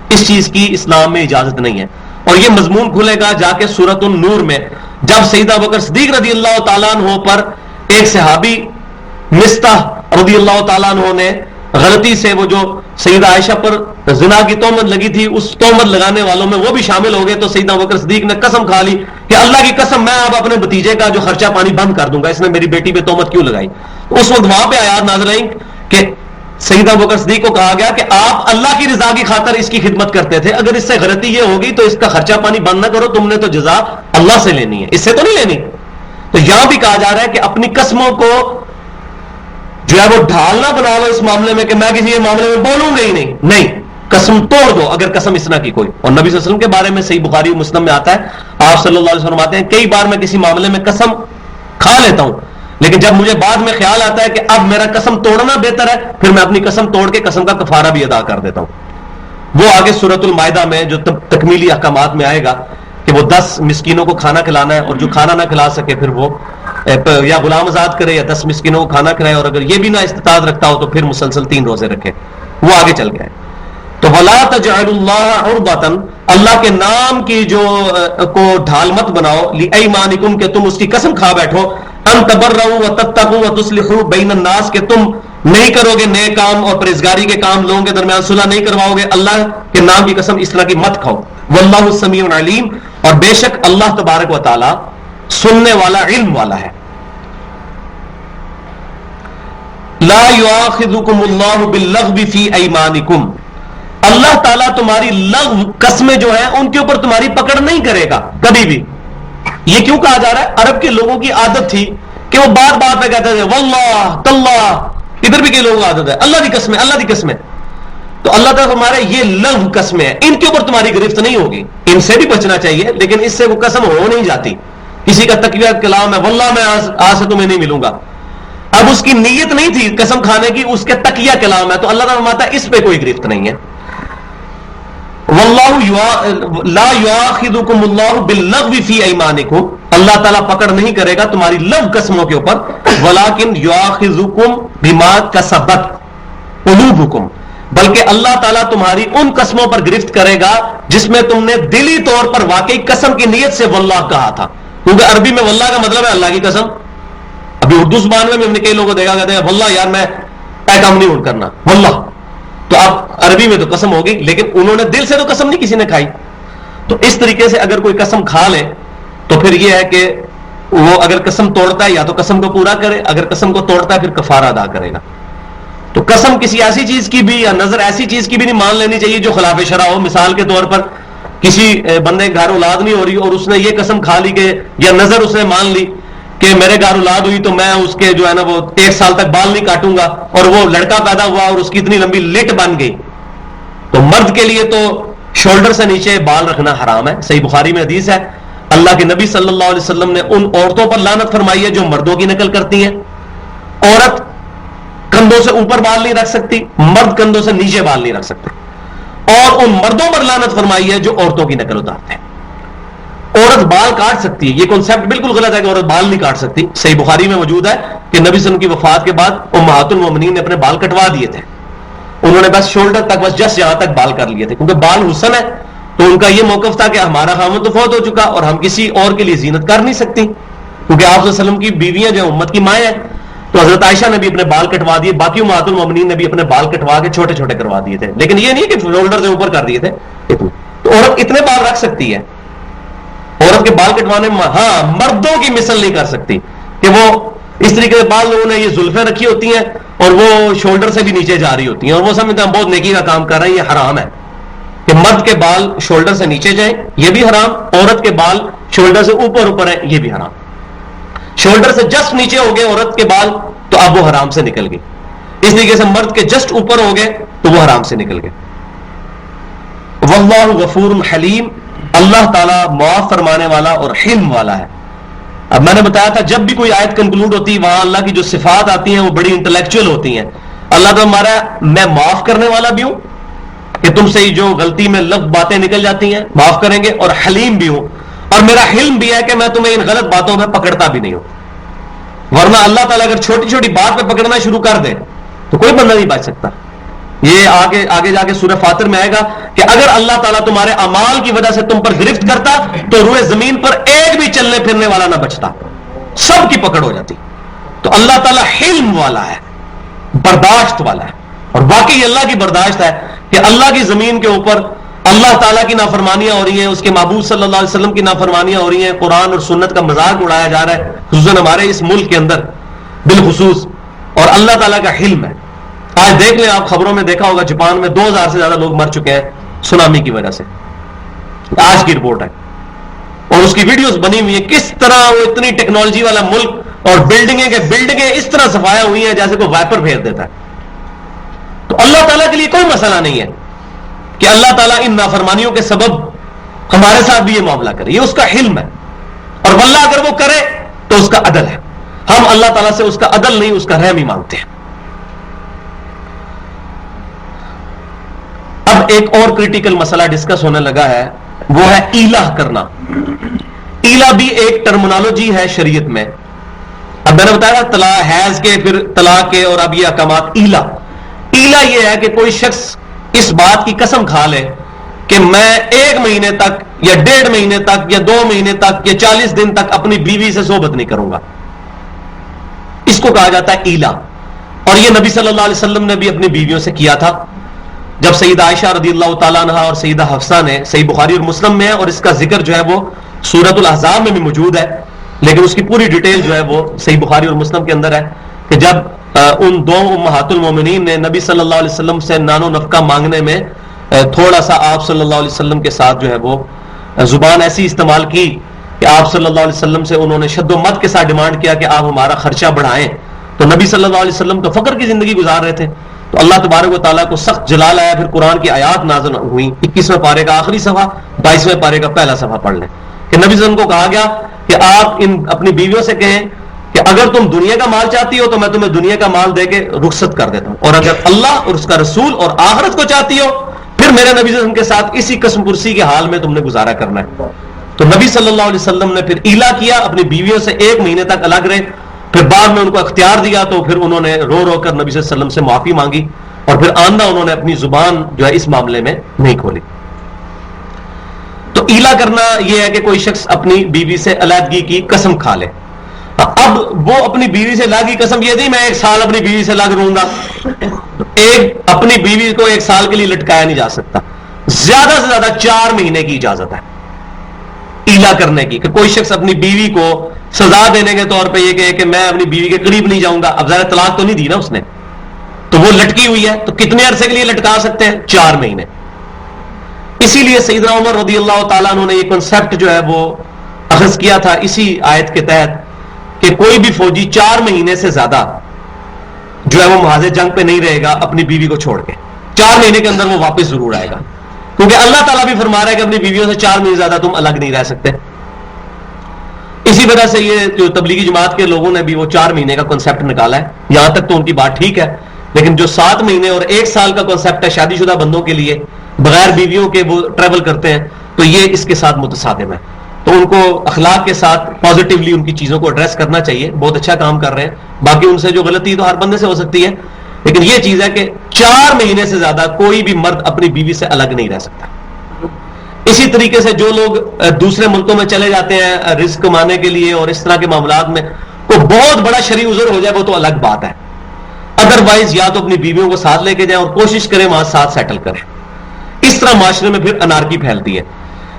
اس چیز کی اسلام میں اجازت نہیں ہے. اور یہ مضمون کھلے گا جا کے سورۃ النور میں، جب سیدنا ابوبکر صدیق رضی اللہ تعالیٰ عنہ پر ایک صحابی مستح رضی اللہ تعالیٰ عنہ نے غلطی سے وہ جو سیدہ عائشہ پر زنا کی تہمت لگی تھی اس تہمت لگانے والوں میں وہ بھی شامل ہو گئے، تو سیدنا ابوبکر صدیق نے قسم کھا لی کہ اللہ کی قسم میں اب اپنے بھتیجے کا جو خرچہ پانی بند کر دوں گا، اس نے میری بیٹی پہ تہمت کیوں لگائی. اس وقت وہاں پہ آیات نازل آئیں کہ سیدنا ابوبکر صدیق کو کہا گیا کہ آپ اللہ کی رضا کی خاطر اس کی خدمت کرتے تھے، اگر اس سے غلطی یہ ہوگی تو اس کا خرچہ پانی بند نہ کرو، تم نے تو جزا اللہ سے لینی ہے، اس سے تو نہیں لینی. تو یہاں بھی کہا جا رہا ہے کہ اپنی قسموں کو جو ہے وہ ڈھالنا بنا لو اس معاملے میں کہ میں کسی معاملے میں بولوں گا ہی نہیں، قسم توڑ دو اگر قسم اس طرح کی کوئی. اور نبی صلی اللہ علیہ وسلم کے بارے میں صحیح بخاری و مسلم میں آتا ہے، آپ صلی اللہ علیہ وسلم فرماتے ہیں کئی بار میں کسی معاملے میں قسم کھا لیتا ہوں لیکن جب مجھے بعد میں خیال آتا ہے کہ اب میرا قسم توڑنا بہتر ہے پھر میں اپنی قسم توڑ کے قسم کا کفارہ بھی ادا کر دیتا ہوں. وہ آگے سورۃ المائدہ میں جو تکمیلی احکامات میں آئے گا کہ وہ 10 مسکینوں کو کھانا کھلانا ہے، اور جو کھانا نہ کھلا سکے پھر وہ یا غلام آزاد کرے یا 10 مسکینوں کو کھانا کھلائے، اور اگر یہ بھی نہ استطاعت رکھتا ہو تو پھر مسلسل 3 روزے رکھے. وہ آگے چل گئے. تو وَلَا تَجْعَلُوا اللَّهَ عُرْضَةً، اللہ کے نام کی جو کو ڈھال مت بناؤ، لِأَيْمَانِكُمْ کہ تم اس کی قسم کھا بیٹھو، أَن تَبَرَّؤُوا وَتَتَّقُوا وَتُصْلِحُوا بَيْنَ النَّاسِ کہ تم نہیں کرو گے نیک کام اور پرہیزگاری کے کام، لوگوں کے درمیان صلح نہیں کرواؤ گے. اللہ کے نام کی قسم اس طرح کی مت کھاؤ. وَاللَّهُ السَّمِيعُ الْعَلِيمُ، اور بے شک اللہ تبارک و تعالی سننے والا علم والا ہے. لا يؤاخذكم الله باللغو في ايمانكم، اللہ تعالیٰ تمہاری لغو قسمیں جو ہیں ان کے اوپر تمہاری پکڑ نہیں کرے گا کبھی بھی. یہ کیوں کہا جا رہا ہے؟ عرب کے لوگوں کی عادت تھی کہ وہ بات بات پہ کہتے تھے واللہ تاللہ، ادھر بھی کئی لوگوں کی عادت ہے اللہ کی قسمیں اللہ کی قسمیں. تو اللہ تعالیٰ ہمارے یہ لغو قسمیں ہیں، ان کے اوپر تمہاری گرفت نہیں ہوگی، ان سے بھی بچنا چاہیے، لیکن اس سے وہ قسم ہو نہیں جاتی. کسی کا تقویہ کلام ہے، واللہ میں آج سے تمہیں نہیں ملوں گا، اب اس کی نیت نہیں تھی قسم کھانے کی، اس کے تقیہ کلام ہے، تو اللہ تعالیٰ فرماتا ہے اس پہ کوئی گرفت نہیں ہے. واللہ لا یؤاخذکم اللہ باللغو فی ایمانکم، اللہ تعالیٰ پکڑ نہیں کرے گا تمہاری لغو قسموں کے اوپر، ولکن یؤاخذکم بما کسبت قلوبکم، بلکہ اللہ تعالیٰ تمہاری ان قسموں پر گرفت کرے گا جس میں تم نے دلی طور پر واقعی قسم کی نیت سے واللہ کہا تھا، کیونکہ عربی میں واللہ کا مطلب ہے اللہ کی قسم. ابھی اردو زبان میں ہم نے کئی لوگوں کو دیکھا کہتے ہیں واللہ یار میں کام نہیں کرنا واللہ، تو اب عربی میں تو قسم ہوگی، لیکن انہوں نے دل سے تو قسم نہیں کسی نے کھائی. تو اس طریقے سے اگر کوئی قسم کھا لے تو پھر یہ ہے کہ وہ اگر قسم توڑتا ہے یا تو قسم کو پورا کرے، اگر قسم کو توڑتا ہے پھر کفارہ ادا کرے گا. تو قسم کسی ایسی چیز کی بھی یا نظر ایسی چیز کی بھی نہیں مان لینی چاہیے جو خلاف شرع ہو. مثال کے طور پر کسی بندے گھر اولاد نہیں ہو رہی اور اس نے یہ قسم کھا لی کہ یا نظر اس نے مان لی کہ میرے گھر اولاد ہوئی تو میں اس کے جو ہے نا وہ 1 سال تک بال نہیں کاٹوں گا، اور وہ لڑکا پیدا ہوا اور اس کی اتنی لمبی لٹ بن گئی. تو مرد کے لیے تو شولڈر سے نیچے بال رکھنا حرام ہے. صحیح بخاری میں حدیث ہے، اللہ کے نبی صلی اللہ علیہ وسلم نے ان عورتوں پر لعنت فرمائی ہے جو مردوں کی نقل کرتی ہیں. عورت کندھوں سے اوپر بال نہیں رکھ سکتی، مرد کندھوں سے نیچے بال نہیں رکھ سکتے. اور ان مردوں پر لعنت فرمائی ہے جو عورتوں کی نقل اتارتے ہیں. عورت بال کاٹ سکتی ہے، یہ کنسپٹ بالکل غلط ہے کہ عورت بال نہیں کاٹ سکتی. صحیح بخاری میں موجود ہے کہ نبی صلی اللہ علیہ وسلم کی وفات کے بعد امہات المومنین نے اپنے بال کٹوا دیے تھے. انہوں نے بس شولڈر تک، بس جس یہاں تک بال کر لیے تھے، کیونکہ بال حسن ہے. تو ان کا یہ موقف تھا کہ ہمارا خامن تو فوت ہو چکا اور ہم کسی اور کے لیے زینت کر نہیں سکتی، کیونکہ آپ صلی اللہ علیہ وسلم کی بیویاں جو امت کی مائیں ہیں. تو حضرت عائشہ نے بھی اپنے بال کٹوا دیے، باقی امہات المومنین نے بھی اپنے بال کٹوا کے چھوٹے چھوٹے کروا دیے تھے، لیکن یہ نہیں کہ شولڈر سے اوپر کر دیے تھے. تو عورت اتنے بال رکھ سکتی ہے. عورت کے بال کٹوانے میں ہاں مردوں کی مثل نہیں کر سکتی کہ وہ اس طریقے سے بال لوگوں نے یہ زلفیں رکھی ہوتی ہیں اور وہ شولڈر سے بھی نیچے جا رہی ہوتی ہیں اور وہ سمجھتے ہیں بہت نیکی کا کام کر رہے ہیں. یہ حرام ہے کہ مرد کے بال شولڈر سے نیچے جائیں، یہ بھی حرام. عورت کے بال شولڈر سے اوپر ہیں، یہ بھی حرام. شولڈر سے جسٹ نیچے ہو گئے عورت کے بال تو اب وہ حرام سے نکل گئی. اس طریقے سے مرد کے جسٹ اوپر ہو گئے تو وہ حرام سے نکل گئے. واللہ غفور حلیم، اللہ تعالیٰ معاف فرمانے والا اور حلم والا ہے. اب میں نے بتایا تھا جب بھی کوئی آیت کنکلوڈ ہوتی ہے وہاں اللہ کی جو صفات آتی ہیں وہ بڑی انٹلیکچوئل ہوتی ہیں. اللہ تعالیٰ ہمارا میں معاف کرنے والا بھی ہوں کہ تم سے جو غلطی میں لفظ باتیں نکل جاتی ہیں معاف کریں گے، اور حلیم بھی ہوں، اور میرا حلم بھی ہے کہ میں تمہیں ان غلط باتوں میں پکڑتا بھی نہیں ہوں. ورنہ اللہ تعالیٰ اگر چھوٹی چھوٹی بات پہ پکڑنا شروع کر دے تو کوئی بندہ نہیں بچ سکتا. یہ آگے جا کے سورہ فاطر میں آئے گا کہ اگر اللہ تعالیٰ تمہارے اعمال کی وجہ سے تم پر گرفت کرتا تو روئے زمین پر ایک بھی چلنے پھرنے والا نہ بچتا، سب کی پکڑ ہو جاتی. تو اللہ تعالیٰ حلم والا ہے، برداشت والا ہے، اور واقعی اللہ کی برداشت ہے کہ اللہ کی زمین کے اوپر اللہ تعالیٰ کی نافرمانیاں ہو رہی ہیں، اس کے محبوب صلی اللہ علیہ وسلم کی نافرمانیاں ہو رہی ہیں، قرآن اور سنت کا مذاق اڑایا جا رہا ہے، خصوصاً ہمارے اس ملک کے اندر بالخصوص. اور اللہ تعالیٰ کا حلم ہے. آج دیکھ لیں، آپ خبروں میں دیکھا ہوگا جاپان میں 2000 سے زیادہ لوگ مر چکے ہیں سونامی کی وجہ سے. آج کی رپورٹ ہے اور اس کی ویڈیوز بنی ہوئی ہیں کس طرح وہ اتنی ٹیکنالوجی والا ملک اور بلڈنگیں اس طرح صفایا ہوئی ہیں جیسے کوئی وائپر پھیر دیتا ہے. تو اللہ تعالیٰ کے لیے کوئی مسئلہ نہیں ہے کہ اللہ تعالیٰ ان نافرمانیوں کے سبب ہمارے ساتھ بھی یہ معاملہ کرے. یہ اس کا حلم ہے، اور واللہ اگر وہ کرے تو اس کا عدل ہے. ہم اللہ تعالیٰ سے اس کا عدل نہیں، اس کا رحم ہی مانگتے ہیں. اب ایک اور کریٹیکل مسئلہ ڈسکس ہونے لگا ہے، وہ ہے ایلہ کرنا. ایلہ بھی ایک ٹرمنالوجی ہے شریعت میں. اب میں نے بتایا طلاق حیض کے، پھر طلاق کے، اور اب یہ احکامات. ایلہ یہ ہے کہ کوئی شخص اس بات کی قسم کھا لے کہ میں 1 مہینے تک یا 1.5 مہینے تک یا 2 مہینے تک یا 40 دن تک اپنی بیوی سے صحبت نہیں کروں گا. اس کو کہا جاتا ہے ایلہ. اور یہ نبی صلی اللہ علیہ وسلم نے بھی اپنی بیویوں سے کیا تھا. جب سیدہ عائشہ رضی اللہ تعالیٰ عنہ اور سیدہ حفصہ نے، صحیح بخاری اور مسلم میں ہے، اور اس کا ذکر جو ہے وہ سورۃ الاحزاب میں بھی موجود ہے، لیکن اس کی پوری ڈیٹیل جو ہے وہ صحیح بخاری اور مسلم کے اندر ہے، کہ جب ان 2 امہات المومنین نے نبی صلی اللہ علیہ وسلم سے نان و نفقہ مانگنے میں تھوڑا سا آپ صلی اللہ علیہ وسلم کے ساتھ جو ہے وہ زبان ایسی استعمال کی کہ آپ صلی اللہ علیہ وسلم سے انہوں نے شد و مت کے ساتھ ڈیمانڈ کیا کہ آپ ہمارا خرچہ بڑھائیں. تو نبی صلی اللہ علیہ وسلم تو فقر کی زندگی گزار رہے تھے، تو تو اللہ تبارک و تعالیٰ کو سخت جلال آیا. پھر قرآن کی آیات نازل ہوئی. 21ویں پارے کا آخری صفحہ، 22ویں پارے کا پہلا صفحہ پڑھ لیں کہ نبی صلی اللہ علیہ وسلم کو کہا گیا کہ آپ اپنی بیویوں سے کہیں کہ اگر تم دنیا کا مال چاہتی ہو تو میں تمہیں دنیا کا مال دے کے رخصت کر دیتا ہوں، اور اگر اللہ اور اس کا رسول اور آخرت کو چاہتی ہو پھر میرے نبی صلی اللہ علیہ وسلم کے ساتھ اسی قسم پرسی کے حال میں تم نے گزارا کرنا ہے. تو نبی صلی اللہ علیہ وسلم نے پھر ایلا کیا، اپنی بیویوں سے 1 مہینے تک الگ رہے. پھر بعد میں ان کو اختیار دیا تو پھر انہوں نے رو رو کر نبی صلی اللہ علیہ وسلم سے معافی مانگی، اور پھر آئندہ انہوں نے اپنی زبان جو ہے اس معاملے میں نہیں کھولی. تو ایلا کرنا یہ ہے کہ کوئی شخص اپنی بیوی سے علیحدگی کی قسم کھا لے. اب وہ اپنی بیوی سے لاگی قسم یہ نہیں میں 1 سال اپنی بیوی سے لگ رہوں گا. اپنی بیوی کو 1 سال کے لیے لٹکایا نہیں جا سکتا. زیادہ سے زیادہ 4 مہینے کی اجازت ہے ایلا کرنے کی، کہ کوئی شخص اپنی بیوی کو سزا دینے کے طور پہ یہ کہے کہ میں اپنی بیوی کے قریب نہیں جاؤں گا. اب ظاہر طلاق تو نہیں دی نا اس نے، تو وہ لٹکی ہوئی ہے، تو کتنے عرصے کے لیے لٹکا سکتے ہیں؟ 4 مہینے. اسی لیے سیدنا عمر رضی اللہ تعالیٰ عنہ نے یہ کنسپٹ جو ہے وہ اخذ کیا تھا اسی آیت کے تحت کہ کوئی بھی فوجی 4 مہینے سے زیادہ جو ہے وہ محاذ جنگ پہ نہیں رہے گا اپنی بیوی کو چھوڑ کے. 4 مہینے کے اندر وہ واپس ضرور آئے گا، کیونکہ اللہ تعالیٰ بھی فرما رہا ہے کہ اپنی بیویوں سے 4 مہینے زیادہ تم الگ نہیں رہ سکتے. اسی وجہ سے یہ جو تبلیغی جماعت کے لوگوں نے بھی وہ 4 مہینے کا کنسپٹ نکالا ہے. یہاں تک تو ان کی بات ٹھیک ہے، لیکن جو 7 مہینے اور 1 سال کا کنسپٹ ہے شادی شدہ بندوں کے لیے بغیر بیویوں کے وہ ٹریول کرتے ہیں، تو یہ اس کے ساتھ متصادم ہے. تو ان کو اخلاق کے ساتھ پازیٹیولی ان کی چیزوں کو ایڈریس کرنا چاہیے. بہت اچھا کام کر رہے ہیں. باقی ان سے جو غلطی تو ہر بندے سے ہو سکتی ہے، لیکن یہ چیز ہے کہ 4 مہینے سے زیادہ کوئی بھی مرد اپنی بیوی سے الگ نہیں رہ سکتا. اسی طریقے سے جو لوگ دوسرے ملکوں میں چلے جاتے ہیں رزق کمانے کے لیے اور اس طرح کے معاملات میں کوئی بہت بڑا شرعی عذر ہو جائے وہ تو الگ بات ہے. ادروائز یا تو اپنی بیویوں کو ساتھ لے کے جائیں اور کوشش کریں وہاں ساتھ سیٹل کریں. اس طرح معاشرے میں پھر انارکی پھیلتی ہے.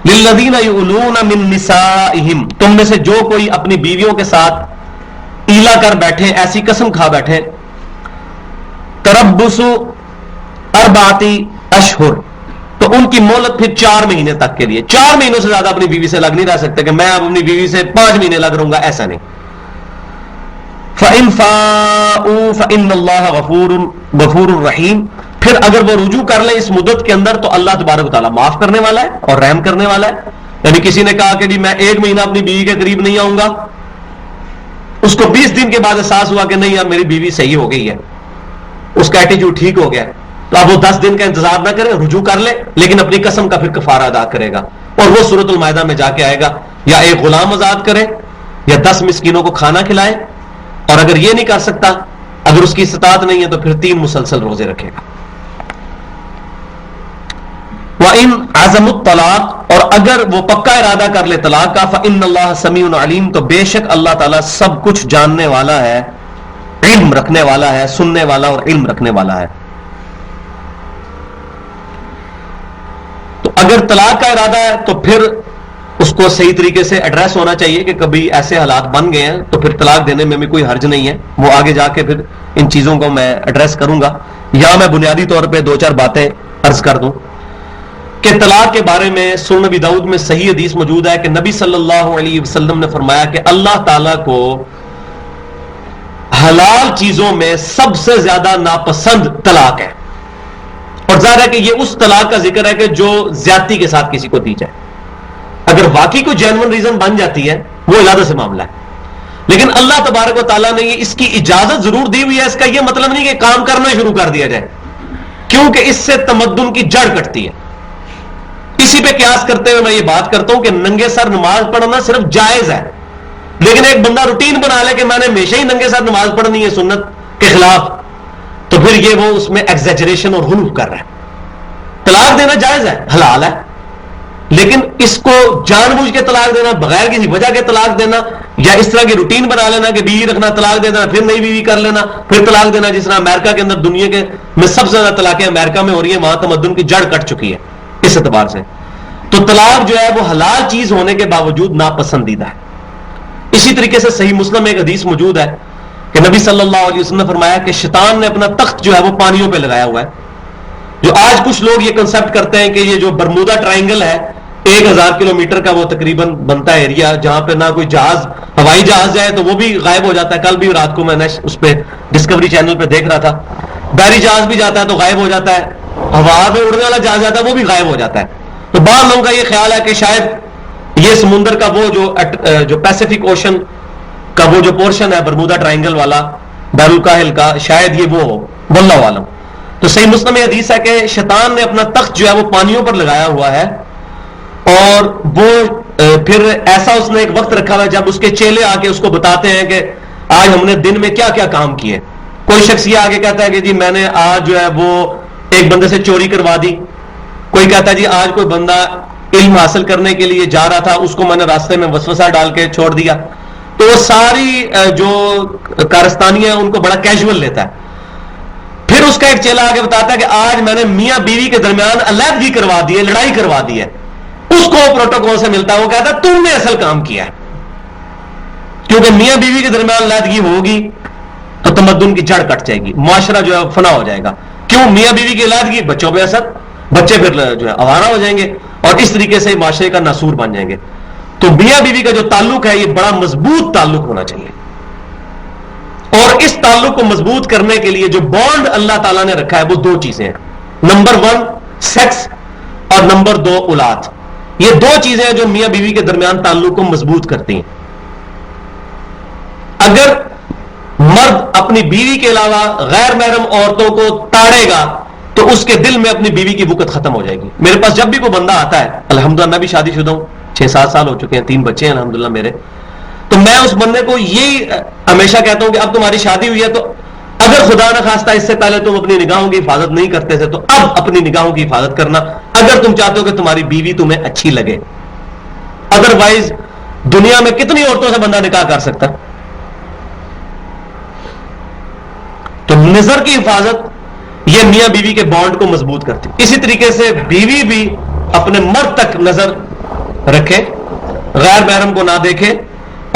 للذین یؤلون من نسائہم، تم میں سے جو کوئی اپنی بیویوں کے ساتھ ایلا کر بیٹھے، ایسی قسم کھا بیٹھے، تربص 4 اشہر، تو ان کی مہلت پھر 4 مہینے تک کے لیے. 4 مہینوں سے زیادہ اپنی بیوی سے لگ نہیں رہ سکتے کہ میں اپنی بیوی سے 5 مہینے لگ رہوں گا، ایسا نہیں. فَإِن فَاءُوا فَإِنَّ اللَّهَ غَفُورٌ رَحِيمٌ، پھر اگر وہ رجوع کر لیں اس مدت کے اندر تو اللہ تبارک و تعالیٰ معاف کرنے والا ہے اور رحم کرنے والا ہے. یعنی کسی نے کہا کہ جی میں 1 مہینہ اپنی بیوی کے قریب نہیں آؤں گا، اس کو 20 دن کے بعد احساس ہوا کہ نہیں یار میری بیوی صحیح ہو گئی ہے، اس کا ایٹیچیوڈ ٹھیک ہو گیا ہے، تو اب وہ 10 دن کا انتظار نہ کرے، رجوع کر لے، لیکن اپنی قسم کا پھر کفارہ ادا کرے گا. اور وہ سورۃ المائدہ میں جا کے آئے گا یا ایک غلام آزاد کرے یا 10 مسکینوں کو کھانا کھلائے، اور اگر یہ نہیں کر سکتا، اگر اس کی استطاعت نہیں ہے تو پھر 3 مسلسل روزے رکھے گا. وَإِنْ عَزَمُوا الطَّلَاقَ، اور اگر وہ پکا ارادہ کر لے طلاق کا، فَإِنَّ اللَّهَ سَمِيعٌ عَلِيمٌ، تو بے شک اللہ تعالیٰ سب کچھ جاننے والا ہے، علم رکھنے والا ہے، سننے والا اور علم رکھنے والا ہے. تو اگر طلاق کا ارادہ ہے تو پھر اس کو صحیح طریقے سے ایڈریس ہونا چاہیے کہ کبھی ایسے حالات بن گئے ہیں تو پھر طلاق دینے میں بھی کوئی حرج نہیں ہے. وہ آگے جا کے پھر ان چیزوں کو میں ایڈریس کروں گا. یا میں بنیادی طور پہ 2-4 باتیں عرض کر دوں کہ طلاق کے بارے میں سنن نبی داؤد میں صحیح حدیث موجود ہے کہ نبی صلی اللہ علیہ وسلم نے فرمایا کہ اللہ تعالیٰ کو حلال چیزوں میں سب سے زیادہ ناپسند طلاق ہے. اور ظاہر ہے کہ یہ اس طلاق کا ذکر ہے کہ جو زیادتی کے ساتھ کسی کو دی جائے. اگر واقعی کوئی جینون ریزن بن جاتی ہے وہ علیحدہ سے معاملہ ہے، لیکن اللہ تبارک و تعالیٰ نے اس کی اجازت ضرور دی ہوئی ہے. اس کا یہ مطلب نہیں کہ کام کرنا شروع کر دیا جائے، کیونکہ اس سے تمدن کی جڑ کٹتی ہے. اسی پہ قیاس کرتے ہوئے میں یہ بات کرتا ہوں کہ ننگے سر نماز پڑھنا صرف جائز ہے، لیکن ایک بندہ روٹین بنا لے کہ میں نے ہمیشہ ہی ننگے سر نماز پڑھنی ہے سنت کے خلاف، تو پھر یہ وہ اس میں ایگزیجریشن اور غلو کر رہا ہے. طلاق دینا جائز ہے، حلال ہے، لیکن اس کو جان بوجھ کے طلاق دینا، بغیر کسی وجہ کے طلاق دینا، یا اس طرح کی روٹین بنا لینا کہ بیوی رکھنا طلاق دے دینا پھر نئی بیوی کر لینا پھر طلاق دینا، جس طرح امریکہ کے اندر دنیا کے میں سب سے زیادہ طلاقیں امریکہ میں ہو رہی ہیں، وہاں تمدن کی جڑ کٹ چکی ہے اس اعتبار سے. تو طلاق جو ہے وہ حلال چیز ہونے کے باوجود ناپسندیدہ ہے. اسی طریقے سے صحیح مسلم میں ایک حدیث موجود ہے کہ نبی صلی اللہ علیہ وسلم نے فرمایا کہ شیطان نے اپنا تخت جو ہے وہ پانیوں پہ لگایا ہوا ہے. جو آج کچھ لوگ یہ کنسپٹ کرتے ہیں کہ یہ جو برمودا ٹرائنگل ہے 1000 کلومیٹر کا وہ تقریباً بنتا ہے ایریا، جہاں پہ نہ کوئی جہاز ہوائی جہاز جائے تو وہ بھی غائب ہو جاتا ہے. کل بھی رات کو میں نے اس پہ ڈسکوری چینل پہ دیکھ رہا تھا بحری جہاز بھی جاتا ہے تو غائب ہو جاتا ہے, ہوا میں اڑنے والا جہاز جاتا ہے وہ بھی غائب ہو جاتا ہے. تو بعض لوگوں کا یہ خیال ہے کہ شاید یہ سمندر کا وہ جو پیسیفک اوشن کا وہ جو پورشن ہے برمودا ٹرائنگل والا بحر الکاہل کا, شاید یہ وہ ہو, واللہ عالم. تو صحیح مسلم میں حدیث ہے کہ شیطان نے اپنا تخت جو ہے وہ پانیوں پر لگایا ہوا ہے, اور وہ پھر ایسا اس نے ایک وقت رکھا ہوا ہے جب اس کے چیلے آ کے اس کو بتاتے ہیں کہ آج ہم نے دن میں کیا کیا کام کیے. کوئی شخص یہ آگے کہتا ہے کہ جی میں نے آج جو ہے وہ ایک بندے سے چوری کروا دی, کوئی کہتا ہے جی آج کوئی بندہ علم حاصل کرنے کے لیے جا رہا تھا, اس کو میں نے راستے میں وسوسہ ڈال کے چھوڑ دیا. تو وہ ساری جو کارستانی ہے ان کو بڑا کیجول لیتا ہے. پھر اس کا ایک چیلا آگے بتاتا ہے کہ آج میں نے میاں بیوی کے درمیان علیحدگی کروا دی ہے, لڑائی کروا دی ہے. اس کو پروٹوکول سے ملتا ہے, وہ کہتا ہے تم نے اصل کام کیا ہے, کیونکہ میاں بیوی کے درمیان علیحدگی ہوگی تو تمدن کی جڑ کٹ جائے گی, معاشرہ جو ہے فنا ہو جائے گا. کیوں؟ میاں بیوی کی علیحدگی, بچوں پہ اثر, بچے پھر جو ہے آوارہ ہو جائیں گے اور اس طریقے سے معاشرے کا ناسور بن جائیں گے. تو میاں بیوی کا جو تعلق ہے یہ بڑا مضبوط تعلق ہونا چاہیے, اور اس تعلق کو مضبوط کرنے کے لیے جو بانڈ اللہ تعالیٰ نے رکھا ہے وہ دو چیزیں ہیں. نمبر 1 سیکس, اور نمبر 2 اولاد. یہ دو چیزیں ہیں جو میاں بیوی کے درمیان تعلق کو مضبوط کرتی ہیں. اگر مرد اپنی بیوی کے علاوہ غیر محرم عورتوں کو تاڑے گا تو اس کے دل میں اپنی بیوی کی وقت ختم ہو جائے گی. میرے پاس جب بھی کوئی بندہ آتا ہے, الحمدللہ میں بھی شادی شدہ ہوں, 6-7 سال ہو چکے ہیں, 3 بچے ہیں الحمدللہ میرے, تو میں اس بندے کو یہی ہمیشہ کہتا ہوں کہ اب تمہاری شادی ہوئی ہے تو اگر خدا نہ خواستہ اس سے پہلے تم اپنی نگاہوں کی حفاظت نہیں کرتے تھے تو اب اپنی نگاہوں کی حفاظت کرنا, اگر تم چاہتے ہو کہ تمہاری بیوی تمہیں اچھی لگے. ادروائز دنیا میں کتنی عورتوں سے بندہ نکاح کر سکتا. تو نظر کی حفاظت یہ میاں بیوی کے بانڈ کو مضبوط کرتی. اسی طریقے سے بیوی بھی اپنے مرد تک نظر رکھے, غیر محرم کو نہ دیکھے,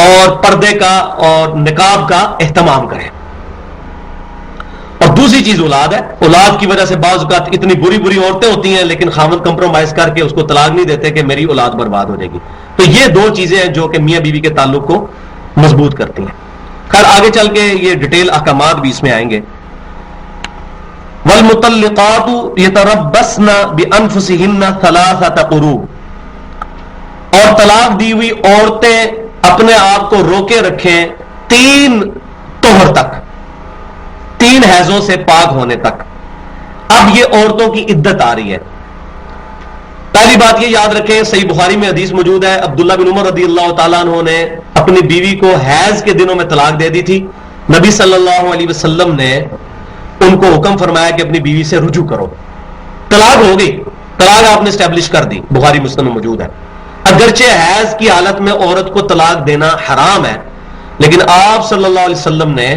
اور پردے کا اور نقاب کا اہتمام کرے. اور دوسری چیز اولاد ہے. اولاد کی وجہ سے بعض اوقات اتنی بری بری عورتیں ہوتی ہیں لیکن خاوند کمپرومائز کر کے اس کو طلاق نہیں دیتے کہ میری اولاد برباد ہو جائے گی. تو یہ دو چیزیں ہیں جو کہ میاں بیوی کے تعلق کو مضبوط کرتی ہیں. خیر آگے چل کے یہ ڈیٹیل احکامات بھی اس میں آئیں گے. والمطلقات یتربصن بانفسهن 3 قروء, اور طلاق دی ہوئی عورتیں اپنے آپ کو روکے رکھیں 3 طہر تک, 3 حیضوں سے پاک ہونے تک. اب یہ عورتوں کی عدت آ رہی ہے. پہلی بات یہ یاد رکھیں, صحیح بخاری میں حدیث موجود ہے, عبداللہ بن عمر رضی اللہ تعالیٰ عنہ نے اپنی بیوی کو حیض کے دنوں میں طلاق دے دی تھی. نبی صلی اللہ علیہ وسلم نے ان کو حکم فرمایا کہ اپنی بیوی سے رجوع کرو. طلاق ہو گئی, طلاق آپ نے اسٹیبلش کر دی, بخاری مسلم میں موجود ہے. اگرچہ حیض کی حالت میں عورت کو طلاق دینا حرام ہے, لیکن آپ صلی اللہ علیہ وسلم نے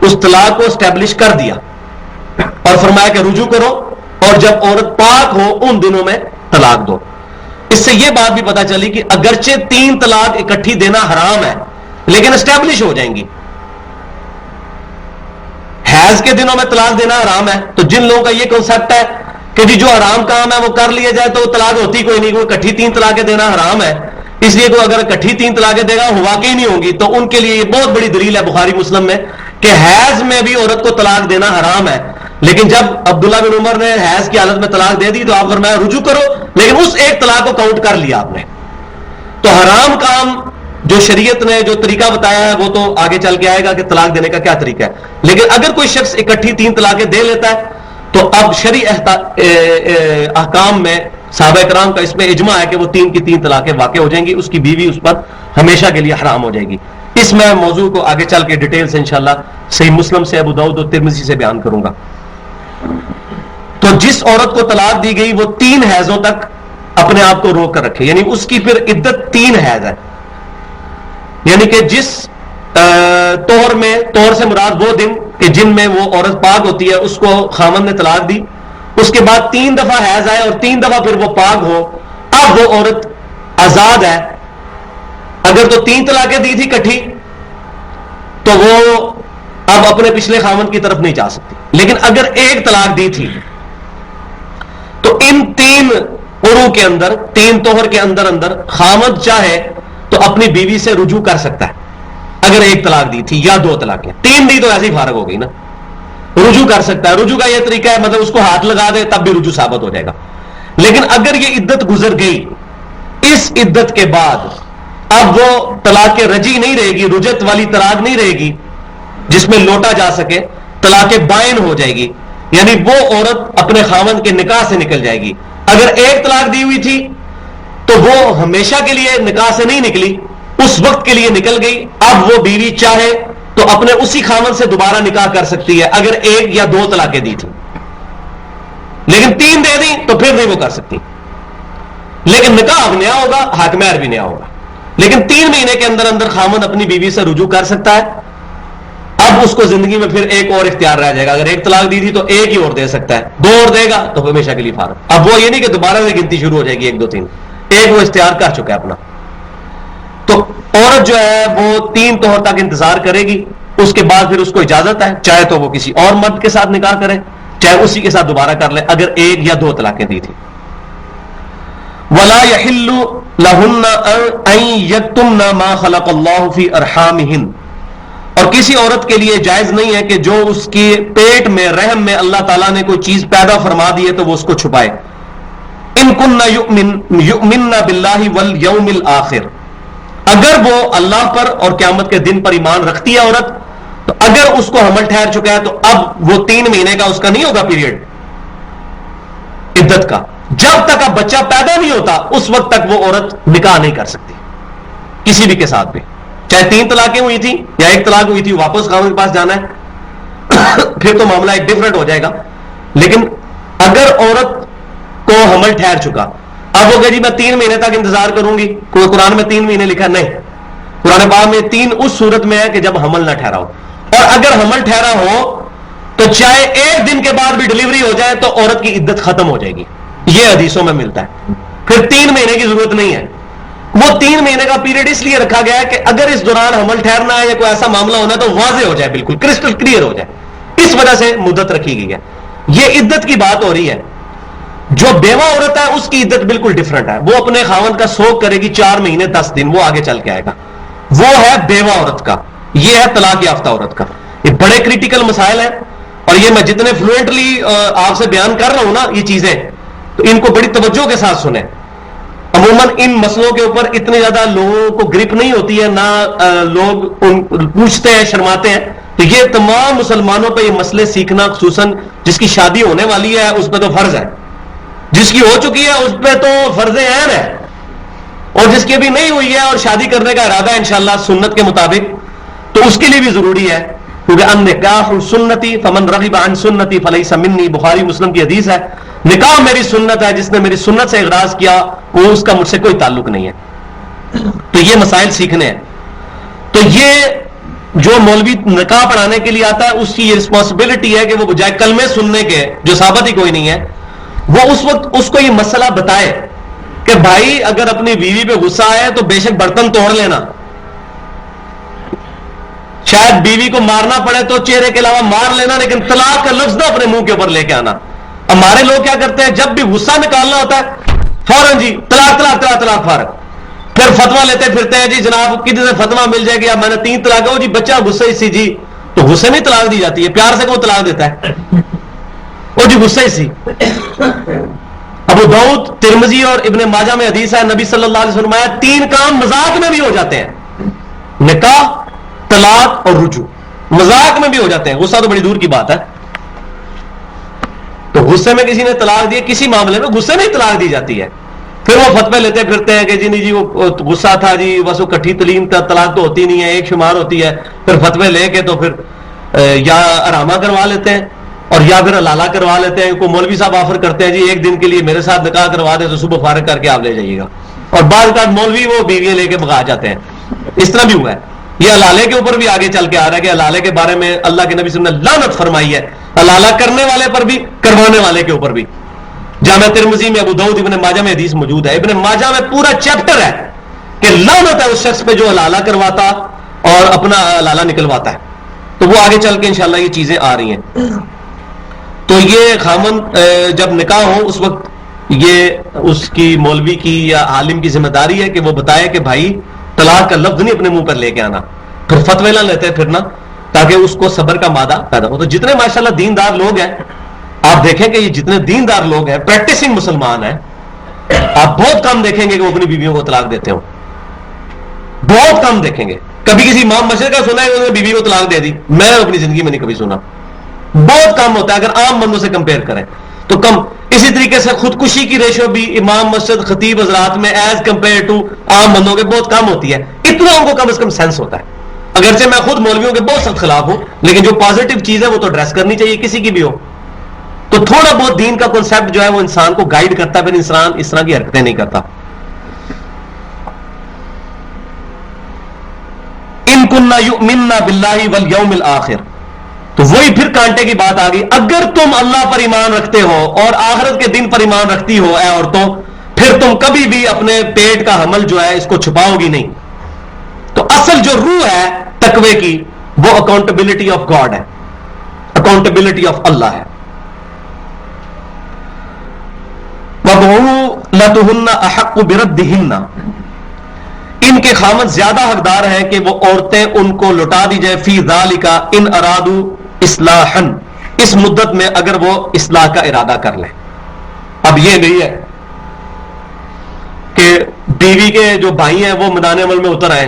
اس طلاق کو اسٹیبلش کر دیا اور فرمایا کہ رجوع کرو, اور جب عورت پاک ہو ان دنوں میں طلاق دو. اس سے یہ بات بھی پتا چلی کہ اگرچہ 3 طلاق اکٹھی دینا حرام ہے لیکن اسٹیبلش ہو جائیں گی. حیض کے دنوں میں طلاق دینا حرام ہے, تو جن لوگوں کا یہ کنسپٹ ہے کہ جی جو حرام کام ہے وہ کر لیا جائے تو طلاق ہوتی کوئی نہیں, کوئی اکٹھی 3 طلاقیں دینا حرام ہے, اس لیے کوئی اگر اکٹھی 3 طلاقیں دے گا واقعی نہیں ہوں گی, تو ان کے لیے یہ بہت بڑی دلیل ہے بخاری مسلم میں کہ حیض میں بھی عورت کو طلاق دینا حرام ہے. لیکن جب عبداللہ بن عمر نے حیض کی حالت میں طلاق دے دی تو آپ فرمایا رجوع کرو, لیکن اس ایک طلاق کو کاؤنٹ کر لیا آپ نے. تو حرام کام جو شریعت نے جو طریقہ بتایا ہے وہ تو آگے چل کے آئے گا کہ طلاق دینے کا کیا طریقہ ہے, لیکن اگر کوئی شخص اکٹھی 3 طلاقیں دے لیتا ہے تو اب شرعی احکام میں صحابہ کرام کا اس میں اجماع ہے کہ وہ 3 کی 3 طلاقیں واقع ہو جائیں گی, اس کی بیوی اس پر ہمیشہ کے لیے حرام ہو جائے گی. اس میں موضوع کو آگے چل کے ڈیٹیل سے انشاءاللہ صحیح مسلم سے, ابو داؤد اور ترمذی سے بیان کروں گا. تو جس عورت کو طلاق دی گئی وہ 3 حیضوں تک اپنے آپ کو روک کر رکھے, یعنی اس کی پھر عدت 3 حیض ہے. یعنی کہ جس طہر میں, طہر سے مراد وہ دن کہ جن میں وہ عورت پاک ہوتی ہے, اس کو خاوند نے طلاق دی, اس کے بعد 3 دفعہ حیض آئے اور 3 دفعہ پھر وہ پاک ہو, اب وہ عورت آزاد ہے. اگر تو 3 طلاقیں دی تھی کٹھی تو وہ اب اپنے پچھلے خاوند کی طرف نہیں جا سکتی, لیکن اگر 1 طلاق دی تھی تو ان 3 قروء کے اندر, 3 طہر کے اندر اندر خاوند چاہے تو اپنی بیوی سے رجوع کر سکتا ہے. اگر 1 طلاق دی تھی یا 2 طلاقیں, 3 دی تو ایسے ہی فارغ ہو گئی نا. رجوع کر سکتا ہے. رجوع کا یہ طریقہ ہے مطلب اس کو ہاتھ لگا دے تب بھی رجوع ثابت ہو جائے گا. لیکن اگر یہ عدت گزر گئی, اس عدت کے بعد اب وہ طلاق رجی نہیں رہے گی, رجت والی طلاق نہیں رہے گی جس میں لوٹا جا سکے, طلاق بائن ہو جائے گی. یعنی وہ عورت اپنے خاوند کے نکاح سے نکل جائے گی. اگر ایک طلاق دی ہوئی تھی تو وہ ہمیشہ کے لیے نکاح سے نہیں نکلی, اس وقت کے لیے نکل گئی. اب وہ بیوی چاہے تو اپنے اسی خاوند سے دوبارہ نکاح کر سکتی ہے اگر ایک یا دو طلاقیں دی تھی, لیکن 3 دے دی تو پھر نہیں وہ کر سکتی. لیکن نکاح اب نیا ہوگا, حق مہر بھی نیا ہوگا. لیکن 3 مہینے کے اندر اندر خاوند اپنی بیوی سے رجوع کر سکتا ہے. اب اس کو زندگی میں پھر ایک اور اختیار رہ جائے گا. اگر ایک طلاق دی تھی تو ایک ہی اور دے سکتا ہے, 2 اور دے گا تو ہمیشہ کے لیے فارغ. اب وہ یہ نہیں کہ دوبارہ سے گنتی شروع ہو جائے گی 1 2 3, ایک وہ اختیار کر چکا ہے اپنا. تو عورت جو ہے وہ 3 طہر تک انتظار کرے گی. اس کے بعد پھر اس کو اجازت ہے, چاہے تو وہ کسی اور مرد کے ساتھ نکاح کرے, چاہے اسی کے ساتھ دوبارہ کر لے اگر 1 یا 2 طلاقیں دی تھی. وَلَا يَحِلُّ لَهُنَّ أَن يَكْتُمْنَ مَا خَلَقَ اللَّهُ فِي أَرْحَامِهِنَّ, اور کسی عورت کے لیے جائز نہیں ہے کہ جو اس کے پیٹ میں رحم میں اللہ تعالیٰ نے کوئی چیز پیدا فرما دی ہے تو وہ اس کو چھپائے. ان كُنَّ يُؤْمِنَّ بِاللَّهِ وَالْيَوْمِ الْآخِرِ, اگر وہ اللہ پر اور قیامت کے دن پر ایمان رکھتی ہے عورت, تو اگر اس کو حمل ٹھہر چکا ہے تو اب وہ 3 مہینے کا اس کا نہیں ہوگا پیریڈ عدت کا. جب تک اب بچہ پیدا نہیں ہوتا اس وقت تک وہ عورت نکاح نہیں کر سکتی کسی بھی کے ساتھ بھی, چاہے 3 طلاقیں ہوئی تھی یا 1 طلاق ہوئی تھی, واپس خاوند کے پاس جانا ہے پھر تو معاملہ ایک ڈفرنٹ ہو جائے گا. لیکن اگر عورت کو حمل ٹھہر چکا, اب وہ کہ جی میں 3 مہینے تک انتظار کروں گی, کوئی قرآن میں 3 مہینے لکھا نہیں, قرآن پاک میں 3 اس صورت میں ہے کہ جب حمل نہ ٹھہرا ہو. اور اگر حمل ٹھہرا ہو تو چاہے 1 دن کے بعد بھی ڈلیوری ہو جائے تو عورت کی عدت ختم ہو جائے گی. یہ حدیثوں میں ملتا ہے. پھر 3 مہینے کی ضرورت نہیں ہے. وہ 3 مہینے کا پیریڈ اس لیے رکھا گیا ہے کہ اگر اس دوران حمل ٹھہرنا ہے یا کوئی ایسا معاملہ ہونا ہے تو واضح ہو جائے, بالکل کرسٹل کلیئر ہو جائے, اس وجہ سے مدت رکھی گئی ہے. یہ عدت کی بات ہو رہی ہے. جو بیوہ عورت ہے اس کی عدت بالکل ڈفرنٹ ہے. وہ اپنے خاوند کا سوگ کرے گی 4 مہینے 10 دن, وہ آگے چل کے آئے گا. وہ ہے بیوہ عورت کا, یہ ہے طلاق یافتہ عورت کا. یہ بڑے کریٹیکل مسائل ہیں, اور یہ میں جتنے فلوئنٹلی آپ سے بیان کر رہا ہوں نا یہ چیزیں, تو ان کو بڑی توجہ کے ساتھ سنیں. عموماً ان مسئلوں کے اوپر اتنے زیادہ لوگوں کو گرپ نہیں ہوتی ہے, نہ لوگ پوچھتے ہیں, شرماتے ہیں. تو یہ تمام مسلمانوں پہ یہ مسئلے سیکھنا, خصوصاً جس کی شادی ہونے والی ہے اس پہ تو فرض ہے, جس کی ہو چکی ہے اس پہ تو فرض عین ہے, اور جس کی ابھی نہیں ہوئی ہے اور شادی کرنے کا ارادہ ہے انشاءاللہ سنت کے مطابق, تو اس کے لیے بھی ضروری ہے. کیونکہ النکاح سنتی فمن رغب عن سنتی فلیس منی, بخاری مسلم کی حدیث ہے, نکاح میری سنت ہے, جس نے میری سنت سے اغراض کیا وہ اس کا مجھ سے کوئی تعلق نہیں ہے. تو یہ مسائل سیکھنے ہیں. تو یہ جو مولوی نکاح پڑھانے کے لیے آتا ہے اس کی یہ رسپانسبلٹی ہے کہ وہ بجائے کلمے سننے کے, جو ثابت ہی کوئی نہیں ہے, وہ اس وقت اس کو یہ مسئلہ بتائے کہ بھائی اگر اپنی بیوی پہ غصہ آئے تو بے شک برتن توڑ لینا, شاید بیوی کو مارنا پڑے تو چہرے کے علاوہ مار لینا, لیکن طلاق کا لفظ نہ اپنے منہ کے اوپر لے کے آنا. ہمارے لوگ کیا کرتے ہیں, جب بھی غصہ نکالنا ہوتا ہے فوراً جی طلاق طلاق طلاق طلاق فارغ, پھر فتویٰ لیتے پھرتے ہیں جی جناب کدھر سے فتویٰ مل جائے گا, میں نے 3 طلاق ہو جی بچہ غصے سی, جی تو غصے میں طلاق دی جاتی ہے, پیار سے کون طلاق دیتا ہے, وہ جی غصے سی. ابو داؤد, ترمذی اور ابن ماجہ میں حدیث ہے, نبی صلی اللہ علیہ وسلم نے 3 کام مذاق میں بھی ہو جاتے ہیں, نکاح, طلاق اور رجوع, مذاق میں بھی ہو جاتے ہیں. غصہ تو بڑی دور کی بات ہے. تو غصے میں کسی نے طلاق دی, کسی معاملے میں غصے میں ہی طلاق دی جاتی ہے, پھر وہ فتوے لیتے پھرتے ہیں کہ جی نہیں جی وہ غصہ تھا جی, بس وہ کٹھی تلیم طلاق تو ہوتی نہیں ہے, ایک شمار ہوتی ہے. پھر فتوے لے کے تو پھر یا ارامہ کروا لیتے ہیں اور یا پھر حلالہ کروا لیتے ہیں. کوئی مولوی صاحب آفر کرتے ہیں جی 1 دن کے لیے میرے ساتھ نکاح کروا دے تو صبح فارغ کر کے آپ لے جائیے گا, اور بعض کا مولوی وہ بیویاں لے کے بھگا جاتے ہیں. اس طرح بھی ہوا ہے. یہ حلالے کے اوپر بھی آگے چل کے آ رہا ہے کہ حلالے کے بارے میں اللہ کے نبی صلی اللہ علیہ وسلم نے لعنت فرمائی ہے, حلالہ کرنے والے پر بھی کروانے والے کے اوپر بھی. جامع ترمذی میں, ابو داؤد, ابن ماجہ میں حدیث موجود ہے. ابن ماجہ میں پورا چیپٹر ہے کہ لعنت ہے اس شخص پہ جو حلالہ کرواتا اور اپنا حلالہ نکلواتا ہے. تو وہ آگے چل کے انشاءاللہ یہ چیزیں آ رہی ہیں. تو یہ خامند جب نکاح ہو اس وقت یہ اس کی مولوی کی یا عالم کی ذمہ داری ہے کہ وہ بتائے کہ بھائی طلاق کا لفظ نہیں اپنے منہ پر لے کے آنا. پھر فتوی نہ لیتے پھرنا تاکہ اس کو صبر کا مادہ پیدا ہو. تو جتنے ماشاءاللہ دیندار لوگ ہیں, آپ دیکھیں کہ یہ جتنے دیندار لوگ ہیں, پریکٹسنگ مسلمان ہیں, آپ بہت کم دیکھیں گے کہ وہ اپنی بیویوں کو طلاق دیتے ہوں. بہت کم دیکھیں گے. کبھی کسی امام مسجد کا سنا ہے کہ انہوں نے بیوی کو طلاق دے دی؟ میں اپنی زندگی میں نہیں کبھی سنا. بہت کم ہوتا ہے اگر عام بندوں سے کمپیئر کریں تو کم. اسی طریقے سے خودکشی کی ریشو بھی امام مسجد خطیب حضرات میں ایز کمپیئر ٹو عام بندوں کے بہت کم ہوتی ہے. اتنا ان کو کم از کم سینس ہوتا ہے. اگرچہ میں خود مولویوں کے بہت سخت خلاف ہوں, لیکن جو پازیٹو چیز ہے وہ تو ایڈریس کرنی چاہیے کسی کی بھی ہو. تو تھوڑا بہت دین کا کنسپٹ جو ہے وہ انسان کو گائیڈ کرتا ہے, پھر انسان اس طرح کی حرکتیں نہیں کرتا. ان کننا یؤمننا باللہ والیوم الآخر, تو وہی پھر کانٹے کی بات آ گئی. اگر تم اللہ پر ایمان رکھتے ہو اور آخرت کے دن پر ایمان رکھتی ہو اے عورتوں, پھر تم کبھی بھی اپنے پیٹ کا حمل جو ہے اس کو چھپاؤ گی نہیں. تو اصل جو روح ہے تقوی کی وہ اکاؤنٹیبلٹی آف گاڈ ہے, اکاؤنٹیبلٹی آف اللہ ہے. وَبُعُولَتُهُنَّ أَحَقُّ بِرَدِّهِنَّ, ان کے خامد زیادہ حقدار ہیں کہ وہ عورتیں ان کو لوٹا دی جائے. فی ذالک ان ارادو اصلاحا, اس مدت میں اگر وہ اصلاح کا ارادہ کر لیں. اب یہ نہیں ہے کہ بیوی کے جو بھائی ہیں وہ میدان عمل میں اتر آئے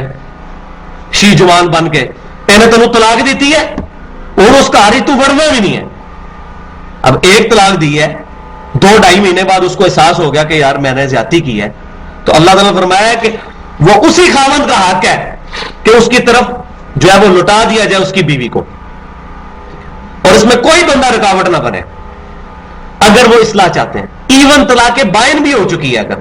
شی جوان بن کے, انہیں تنو طلاق دیتی ہے اور اس کا حاری تو بڑھنا بھی نہیں ہے. اب ایک طلاق دی ہے, 2-2.5 مہینے بعد اس کو احساس ہو گیا کہ یار میں نے زیادتی کی ہے, تو اللہ تعالیٰ نے فرمایا ہے کہ وہ اسی خاوند کا حق ہے کہ اس کی طرف جو ہے وہ لوٹا دیا جائے اس کی بیوی کو, اور اس میں کوئی بندہ رکاوٹ نہ بنے اگر وہ اصلاح چاہتے ہیں. ایون طلاق بائن بھی ہو چکی ہے اگر,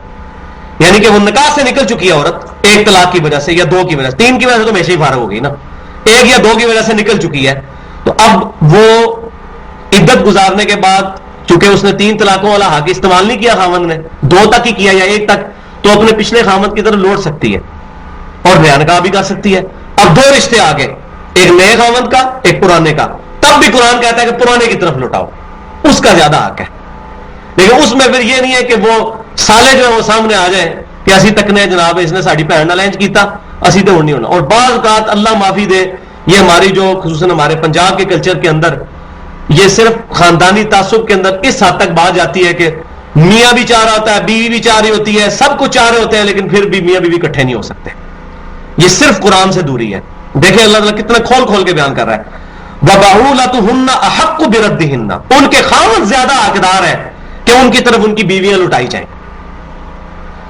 یعنی کہ وہ نکاح سے نکل چکی ہے عورت ایک طلاق کی وجہ سے یا 2 کی وجہ سے, 3 کی وجہ سے تو ہمیشہ ہی فارغ ہو گئی نا, 1 یا 2 کی وجہ سے نکل چکی ہے, تو اب وہ عدت گزارنے کے بعد چونکہ اس نے 3 طلاقوں والا حق استعمال نہیں کیا خاوند نے, 2 تک ہی کیا یا 1 تک, تو اپنے پچھلے خاوند کی طرف لوٹ سکتی ہے اور نیا نکاح بھی کر سکتی ہے. اب 2 رشتے آگے, ایک نئے خاوند کا ایک پرانے کا, تب بھی قرآن کہتا ہے کہ پرانے کی طرف لوٹاؤ, اس کا زیادہ حق ہے. لیکن اس میں پھر یہ نہیں ہے کہ وہ سالے جو ہے وہ سامنے آ جائیں کہ اسی تک نے جناب اس نے ساڑی بہن نال انج کیتا اسی تو نہیں ہونا. اور بعض اوقات اللہ معافی دے, یہ ہماری جو خصوصاً ہمارے پنجاب کے کلچر کے اندر یہ صرف خاندانی تعصب کے اندر اس حد تک بات جاتی ہے کہ میاں بھی چاہ رہا ہوتا ہے, بیوی بھی چاہ رہی ہوتی ہے, سب کچھ چاہ رہے ہوتے ہیں, لیکن پھر بھی میاں بیوی اکٹھے نہیں ہو سکتے. یہ صرف قرآن سے دوری ہے. دیکھیں اللہ تعالیٰ کتنا کھول کھول کے بیان کر رہا ہے. وَبَعُولَتُهُنَّ أَحَقُّ بِرَدِّهِنَّ, ان کے خاوند زیادہ حقدار ہے کہ ان کی طرف ان کی بیویاں لٹائی جائیں.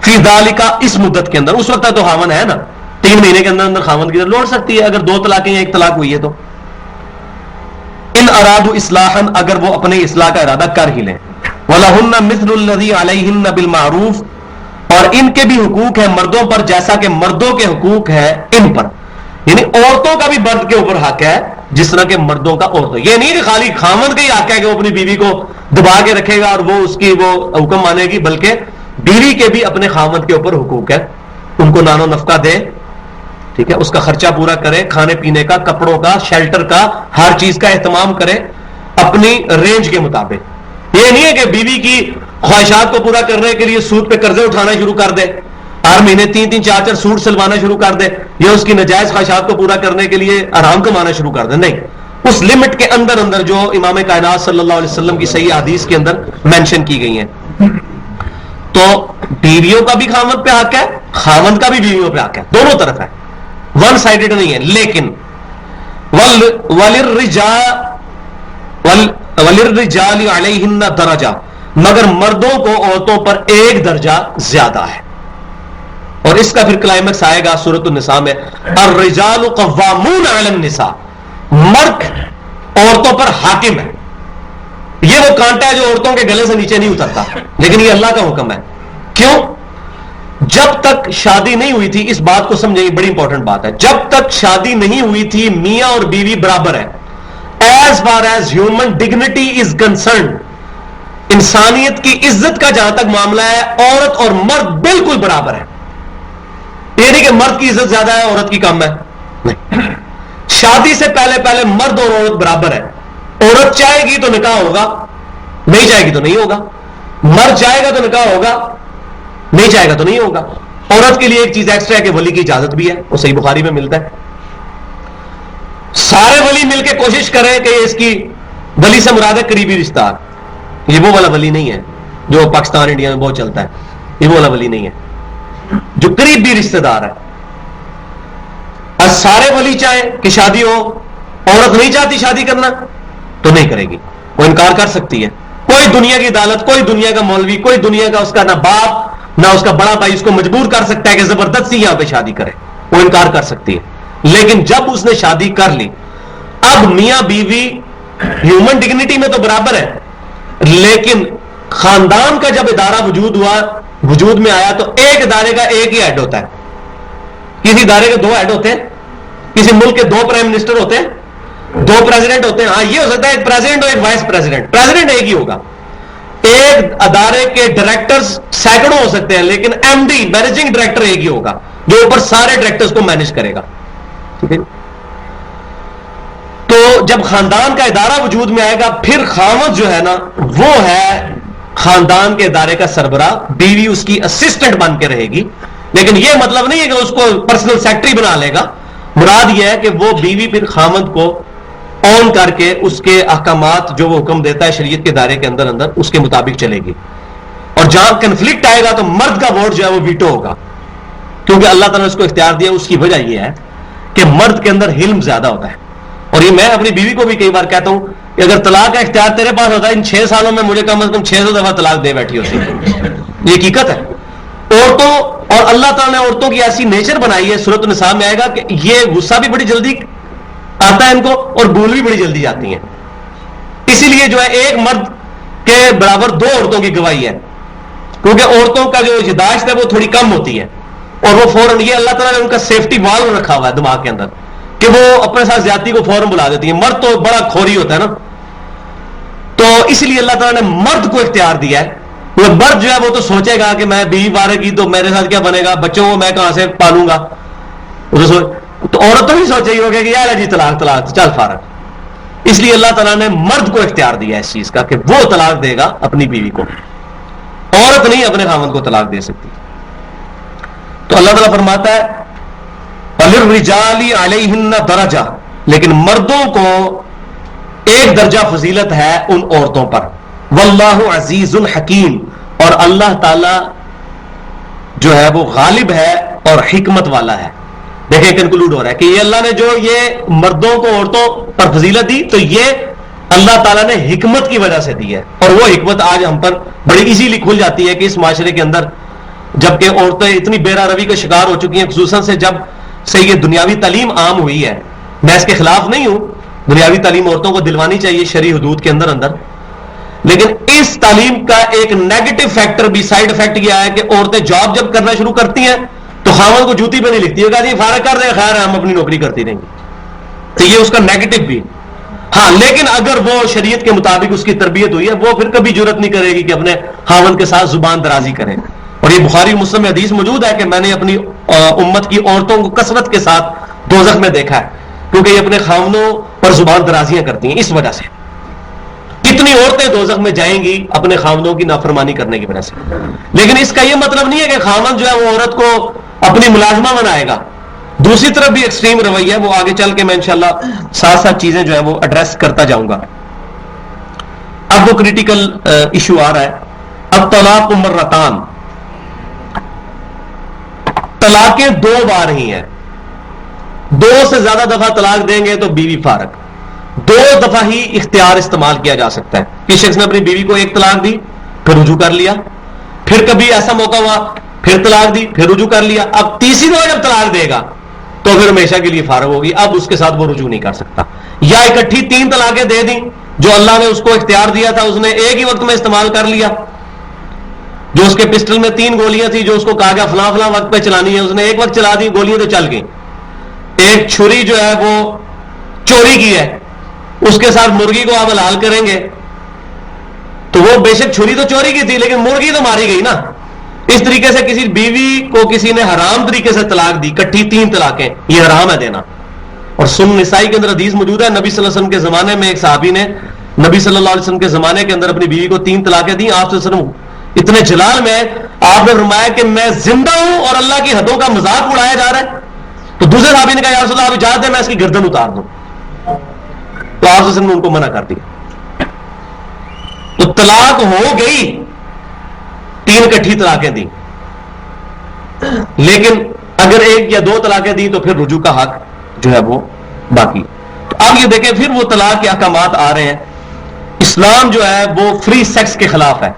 فی ذالک, اس مدت کے اندر, اس وقت تو خاوند ہے نا, 3 مہینے کے اندر اندر خاوند کی طرف لوٹ سکتی ہے اگر 2 طلاقیں یا 1 طلاق ہوئی ہے تو. ان ارادو اصلاحا, اگر وہ اپنے اصلاح کا ارادہ کر ہی لیں. وَلَهُنَّ مِثْلُ الَّذِي عَلَيْهِنَّ بِالْمَعْرُوفِ, اور ان کے بھی حقوق ہیں مردوں پر جیسا کہ مردوں کے حقوق ہے ان پر. یعنی عورتوں کا بھی مرد کے اوپر حق ہے جس طرح کہ مردوں کا عورتوں. یہ نہیں کہ خالی خاوند کا ہی حق ہے کہ وہ اپنی بیوی کو دبا کے رکھے گا اور وہ اس کی وہ حکم مانے گی, بلکہ بیوی کے بھی اپنے خاوند کے اوپر حقوق ہے. ان کو نان و نفقہ دے, ٹھیک ہے, اس کا خرچہ پورا کرے, کھانے پینے کا, کپڑوں کا, شیلٹر کا, ہر چیز کا اہتمام کرے اپنی رینج کے مطابق. یہ نہیں ہے کہ بیوی کی خواہشات کو پورا کرنے کے لیے سود پہ قرضے اٹھانا شروع کر دے, ہر مہینے 3-3 4-4 سوٹ سلوانا شروع کر دے, یا اس کی نجائز خواہشات کو پورا کرنے کے لیے آرام کمانا شروع کر دے. نہیں, اس لمٹ کے اندر اندر جو امام کائنات صلی اللہ علیہ وسلم کی صحیح حدیث کے اندر مینشن کی گئی ہیں. تو بیویوں کا بھی خاوند پہ حق ہے, خاوند کا بھی بیویوں پہ حق ہے, دونوں طرف ہے, ون سائیڈڈ نہیں ہے. لیکن وَلِلرِّجَالِ عَلَيْهِنَّ دَرَجَةٌ, مگر مردوں کو عورتوں پر 1 درجہ زیادہ ہے. اور اس کا پھر کلائمیکس آئے گا سورۃ النساء میں, الرجال قوامون علی النساء, مرد عورتوں پر حاکم ہے. یہ وہ کانٹا ہے جو عورتوں کے گلے سے نیچے نہیں اترتا, لیکن یہ اللہ کا حکم ہے. کیوں؟ جب تک شادی نہیں ہوئی تھی, اس بات کو سمجھیں, بڑی امپورٹنٹ بات ہے, جب تک شادی نہیں ہوئی تھی میاں اور بیوی برابر ہے. As far as human dignity is concerned, انسانیت کی عزت کا جہاں تک معاملہ ہے, عورت اور مرد بالکل برابر ہے. یہ نہیں کہ مرد کی عزت زیادہ ہے عورت کی کم ہے, نہیں. شادی سے پہلے پہلے مرد اور عورت برابر ہے. عورت چاہے گی تو نکاح ہوگا, نہیں چاہے گی تو نہیں ہوگا. مرد چاہے گا تو نکاح ہوگا, نہیں چاہے گا تو نہیں ہوگا. عورت کے لیے ایک چیز ایکسٹرا ہے کہ ولی کی اجازت بھی ہے, وہ صحیح بخاری میں ملتا ہے. سارے ولی مل کے کوشش کریں کہ اس کی ولی سے مراد ہے قریبی رشتہ دار. یہ وہ والا ولی نہیں ہے جو پاکستان انڈیا میں بہت چلتا ہے. یہ وہ والا ولی نہیں ہے جو قریبی رشتہ دار ہے. اور سارے ولی چاہیں کہ شادی ہو, عورت نہیں چاہتی شادی کرنا تو نہیں کرے گی, وہ انکار کر سکتی ہے. کوئی دنیا کی عدالت, کوئی دنیا کا مولوی, کوئی دنیا کا اس کا نہ باپ نہ اس کا بڑا بھائی اس کو مجبور کر سکتا ہے کہ زبردستی یہاں پہ شادی کرے. وہ انکار کر سکتی ہے. لیکن جب اس نے شادی کر لی, اب میاں بیوی ہیومن ڈگنیٹی میں تو برابر ہے, لیکن خاندان کا جب ادارہ وجود میں آیا تو ایک ادارے کا ایک ہی ہیڈ ہوتا ہے. کسی ادارے کے دو ہیڈ ہوتے ہیں, کسی ملک کے دو پرائم منسٹر ہوتے ہیں, دو پریزیڈنٹ ہوتے ہیں. ہاں یہ ہو سکتا ہے ایک پریزیڈنٹ اور ایک وائس پریزیڈنٹ, پریزیڈنٹ ایک ہی ہوگا. ایک ادارے کے ڈائریکٹرز سینکڑوں ہو سکتے ہیں, لیکن ایم ڈی مینیجنگ ڈائریکٹر ایک ہی ہوگا جو اوپر سارے ڈائریکٹرز کو مینج کرے گا. ٹھیک ہے. تو جب خاندان کا ادارہ وجود میں آئے گا, پھر خاوند جو ہے نا وہ ہے خاندان کے ادارے کا سربراہ, بیوی اس کی اسسٹنٹ بن کے رہے گی. لیکن یہ مطلب نہیں ہے کہ اس کو پرسنل سیکرٹری بنا لے گا. مراد یہ ہے کہ وہ بیوی پھر خاوند کو آن کر کے اس کے احکامات جو وہ حکم دیتا ہے شریعت کے دائرے کے اندر اس کے مطابق چلے گی. اور جہاں کنفلکٹ آئے گا تو مرد کا ووٹ جو ہے وہ ویٹو ہوگا, کیونکہ اللہ تعالیٰ نے اس کو اختیار دیا. اس کی وجہ یہ ہے کہ مرد کے اندر حلم زیادہ ہوتا ہے. اور یہ میں اپنی بیوی کو بھی کئی بار کہتا ہوں کہ اگر طلاق کا اختیار تیرے پاس ہوتا ہے, ان 6 سالوں میں مجھے کم از کم 600 دفعہ طلاق دے بیٹھی ہوتی ہے. یہ حقیقت ہے. عورتوں اور اللہ تعالیٰ نے عورتوں کی ایسی نیچر بنائی ہے, سورۃ النساء میں آئے گا کہ یہ غصہ بھی بڑی جلدی آتا ہے ان کو اور بھول بھی بڑی جلدی جاتی ہیں. اسی لیے جو ہے ایک مرد کے برابر 2 عورتوں کی گواہی ہے, کیونکہ عورتوں کا جو یاداشت ہے وہ تھوڑی کم ہوتی ہے, اور وہ فوراً, یہ اللہ تعالیٰ نے ان کا سیفٹی والو رکھا ہوا ہے دماغ کے اندر کہ وہ اپنے ساتھ زیادتی کو فوراً بلا دیتی ہیں. مرد تو بڑا کھوری ہوتا ہے نا, تو اس لیے اللہ تعالیٰ نے مرد کو اختیار دیا ہے. وہ مرد جو ہے وہ تو سوچے گا کہ میں بیوی بارے کی تو میرے ساتھ کیا بنے گا, بچوں کو میں کہاں سے پالوں گا. تو عورت تو بھی سوچے ہی ہوگا کہ یار جی طلاق طلاق چل فارغ. اس لیے اللہ تعالیٰ نے مرد کو اختیار دیا اس چیز کا کہ وہ طلاق دے گا اپنی بیوی کو, عورت نہیں اپنے خاوند کو طلاق دے سکتی. تو اللہ تعالیٰ فرماتا ہے وَلِلرِّجَالِ عَلَيْهِنَّ دَرَجَةٌ, لیکن مردوں کو ایک درجہ فضیلت ہے ان عورتوں پر. واللہ عزیز حکیم, اور اللہ تعالی جو ہے وہ غالب ہے اور حکمت والا ہے. دیکھیں کنکلوڈ ہو رہا ہے کہ یہ اللہ نے جو یہ مردوں کو عورتوں پر فضیلت دی تو یہ اللہ تعالیٰ نے حکمت کی وجہ سے دی ہے. اور وہ حکمت آج ہم پر بڑی ایزیلی کھل جاتی ہے کہ اس معاشرے کے اندر جبکہ عورتیں اتنی بیرا روی کا شکار ہو چکی ہیں, خصوصاً سے جب سے یہ دنیاوی تعلیم عام ہوئی ہے. میں اس کے خلاف نہیں ہوں, دنیاوی تعلیم عورتوں کو دلوانی چاہیے شرعی حدود کے اندر, لیکن اس تعلیم کا ایک نیگیٹو فیکٹر بھی, سائیڈ افیکٹ یہ ہے کہ عورتیں جاب جب کرنا شروع کرتی ہیں تو خاوند کو جوتی پہ نہیں لکھتی ہے, کہا جی فارغ کر دیں, خیر ہم اپنی نوکری کرتی رہیں گے. تو یہ اس کا نیگیٹو بھی. ہاں لیکن اگر وہ شریعت کے مطابق اس کی تربیت ہوئی ہے, وہ پھر کبھی جرت نہیں کرے گی کہ اپنے خاوند کے ساتھ زبان درازی کرے. اور یہ بخاری مسلم میں حدیث موجود ہے کہ میں نے اپنی امت کی عورتوں کو کثرت کے ساتھ دوزخ میں دیکھا ہے, کیونکہ یہ اپنے خاوندوں پر زبان درازیاں کرتی ہیں. اس وجہ سے کتنی عورتیں دوزخ میں جائیں گی اپنے خاوندوں کی نافرمانی کرنے کی وجہ سے. لیکن اس کا یہ مطلب نہیں ہے کہ خاوند جو ہے وہ عورت کو اپنی ملازمہ بنائے گا. دوسری طرف بھی ایکسٹریم رویہ ہے, وہ آگے چل کے میں انشاءاللہ ساتھ ساتھ چیزیں جو ہے وہ ایڈریس کرتا جاؤں گا. اب وہ کریٹیکل ایشو آ رہا ہے. اب طلاق مرتان, طلاقیں 2 بار ہی ہیں. 2 سے زیادہ دفعہ طلاق دیں گے تو بیوی فارغ. 2 دفعہ ہی اختیار استعمال کیا جا سکتا ہے. کسی شخص نے اپنی بیوی کو ایک طلاق دی, پھر رجوع کر لیا, پھر کبھی ایسا موقع ہوا پھر طلاق دی, پھر رجوع کر لیا. اب تیسری دفعہ جب طلاق دے گا تو پھر ہمیشہ کے لیے فارغ ہوگی, اب اس کے ساتھ وہ رجوع نہیں کر سکتا. یا اکٹھی 3 طلاقیں دے دیں, جو اللہ نے اس کو اختیار دیا تھا اس نے ایک ہی وقت میں استعمال کر لیا. جو اس کے پسٹل میں 3 گولیاں تھی, جو اس کو کہا گیا فلاں فلاں وقت پہ چلانی ہے, اس نے ایک وقت چلا دی, گولیاں تو چل گئیں. ایک چھری جو ہے وہ چوری کی ہے, اس کے ساتھ مرغی کو آپ حلال کریں گے تو وہ بے شک چھری تو چوری کی تھی لیکن مرغی تو ماری گئی نا. اس طریقے سے کسی بیوی کو کسی نے حرام طریقے سے طلاق دی, کٹھی 3 طلاقیں, یہ حرام ہے دینا. اور سنن نسائی کے اندر حدیث موجود ہے, نبی صلی اللہ علیہ وسلم کے زمانے میں ایک صحابی نے نبی صلی اللہ علیہ وسلم کے زمانے کے اندر اپنی بیوی کو 3 طلاقیں دیں. آپ صلی اللہ علیہ وسلم اتنے جلال میں آپ نے فرمایا کہ میں زندہ ہوں اور اللہ کی حدوں کا مذاق اڑایا جا رہا ہے. تو دوسرے صحابی نے کہا یا رسول اللہ آپ اجازت دیں میں اس کی گردن اتار دوں. تو آپ نے ان کو منع کر دیا. تو طلاق ہو گئی, 3 اکٹھی طلاقیں دی, لیکن اگر 1 یا 2 طلاقیں دی تو پھر رجوع کا حق جو ہے وہ باقی. تو اب یہ دیکھیں پھر وہ طلاق کے احکامات آ رہے ہیں. اسلام جو ہے وہ فری سیکس کے خلاف ہے.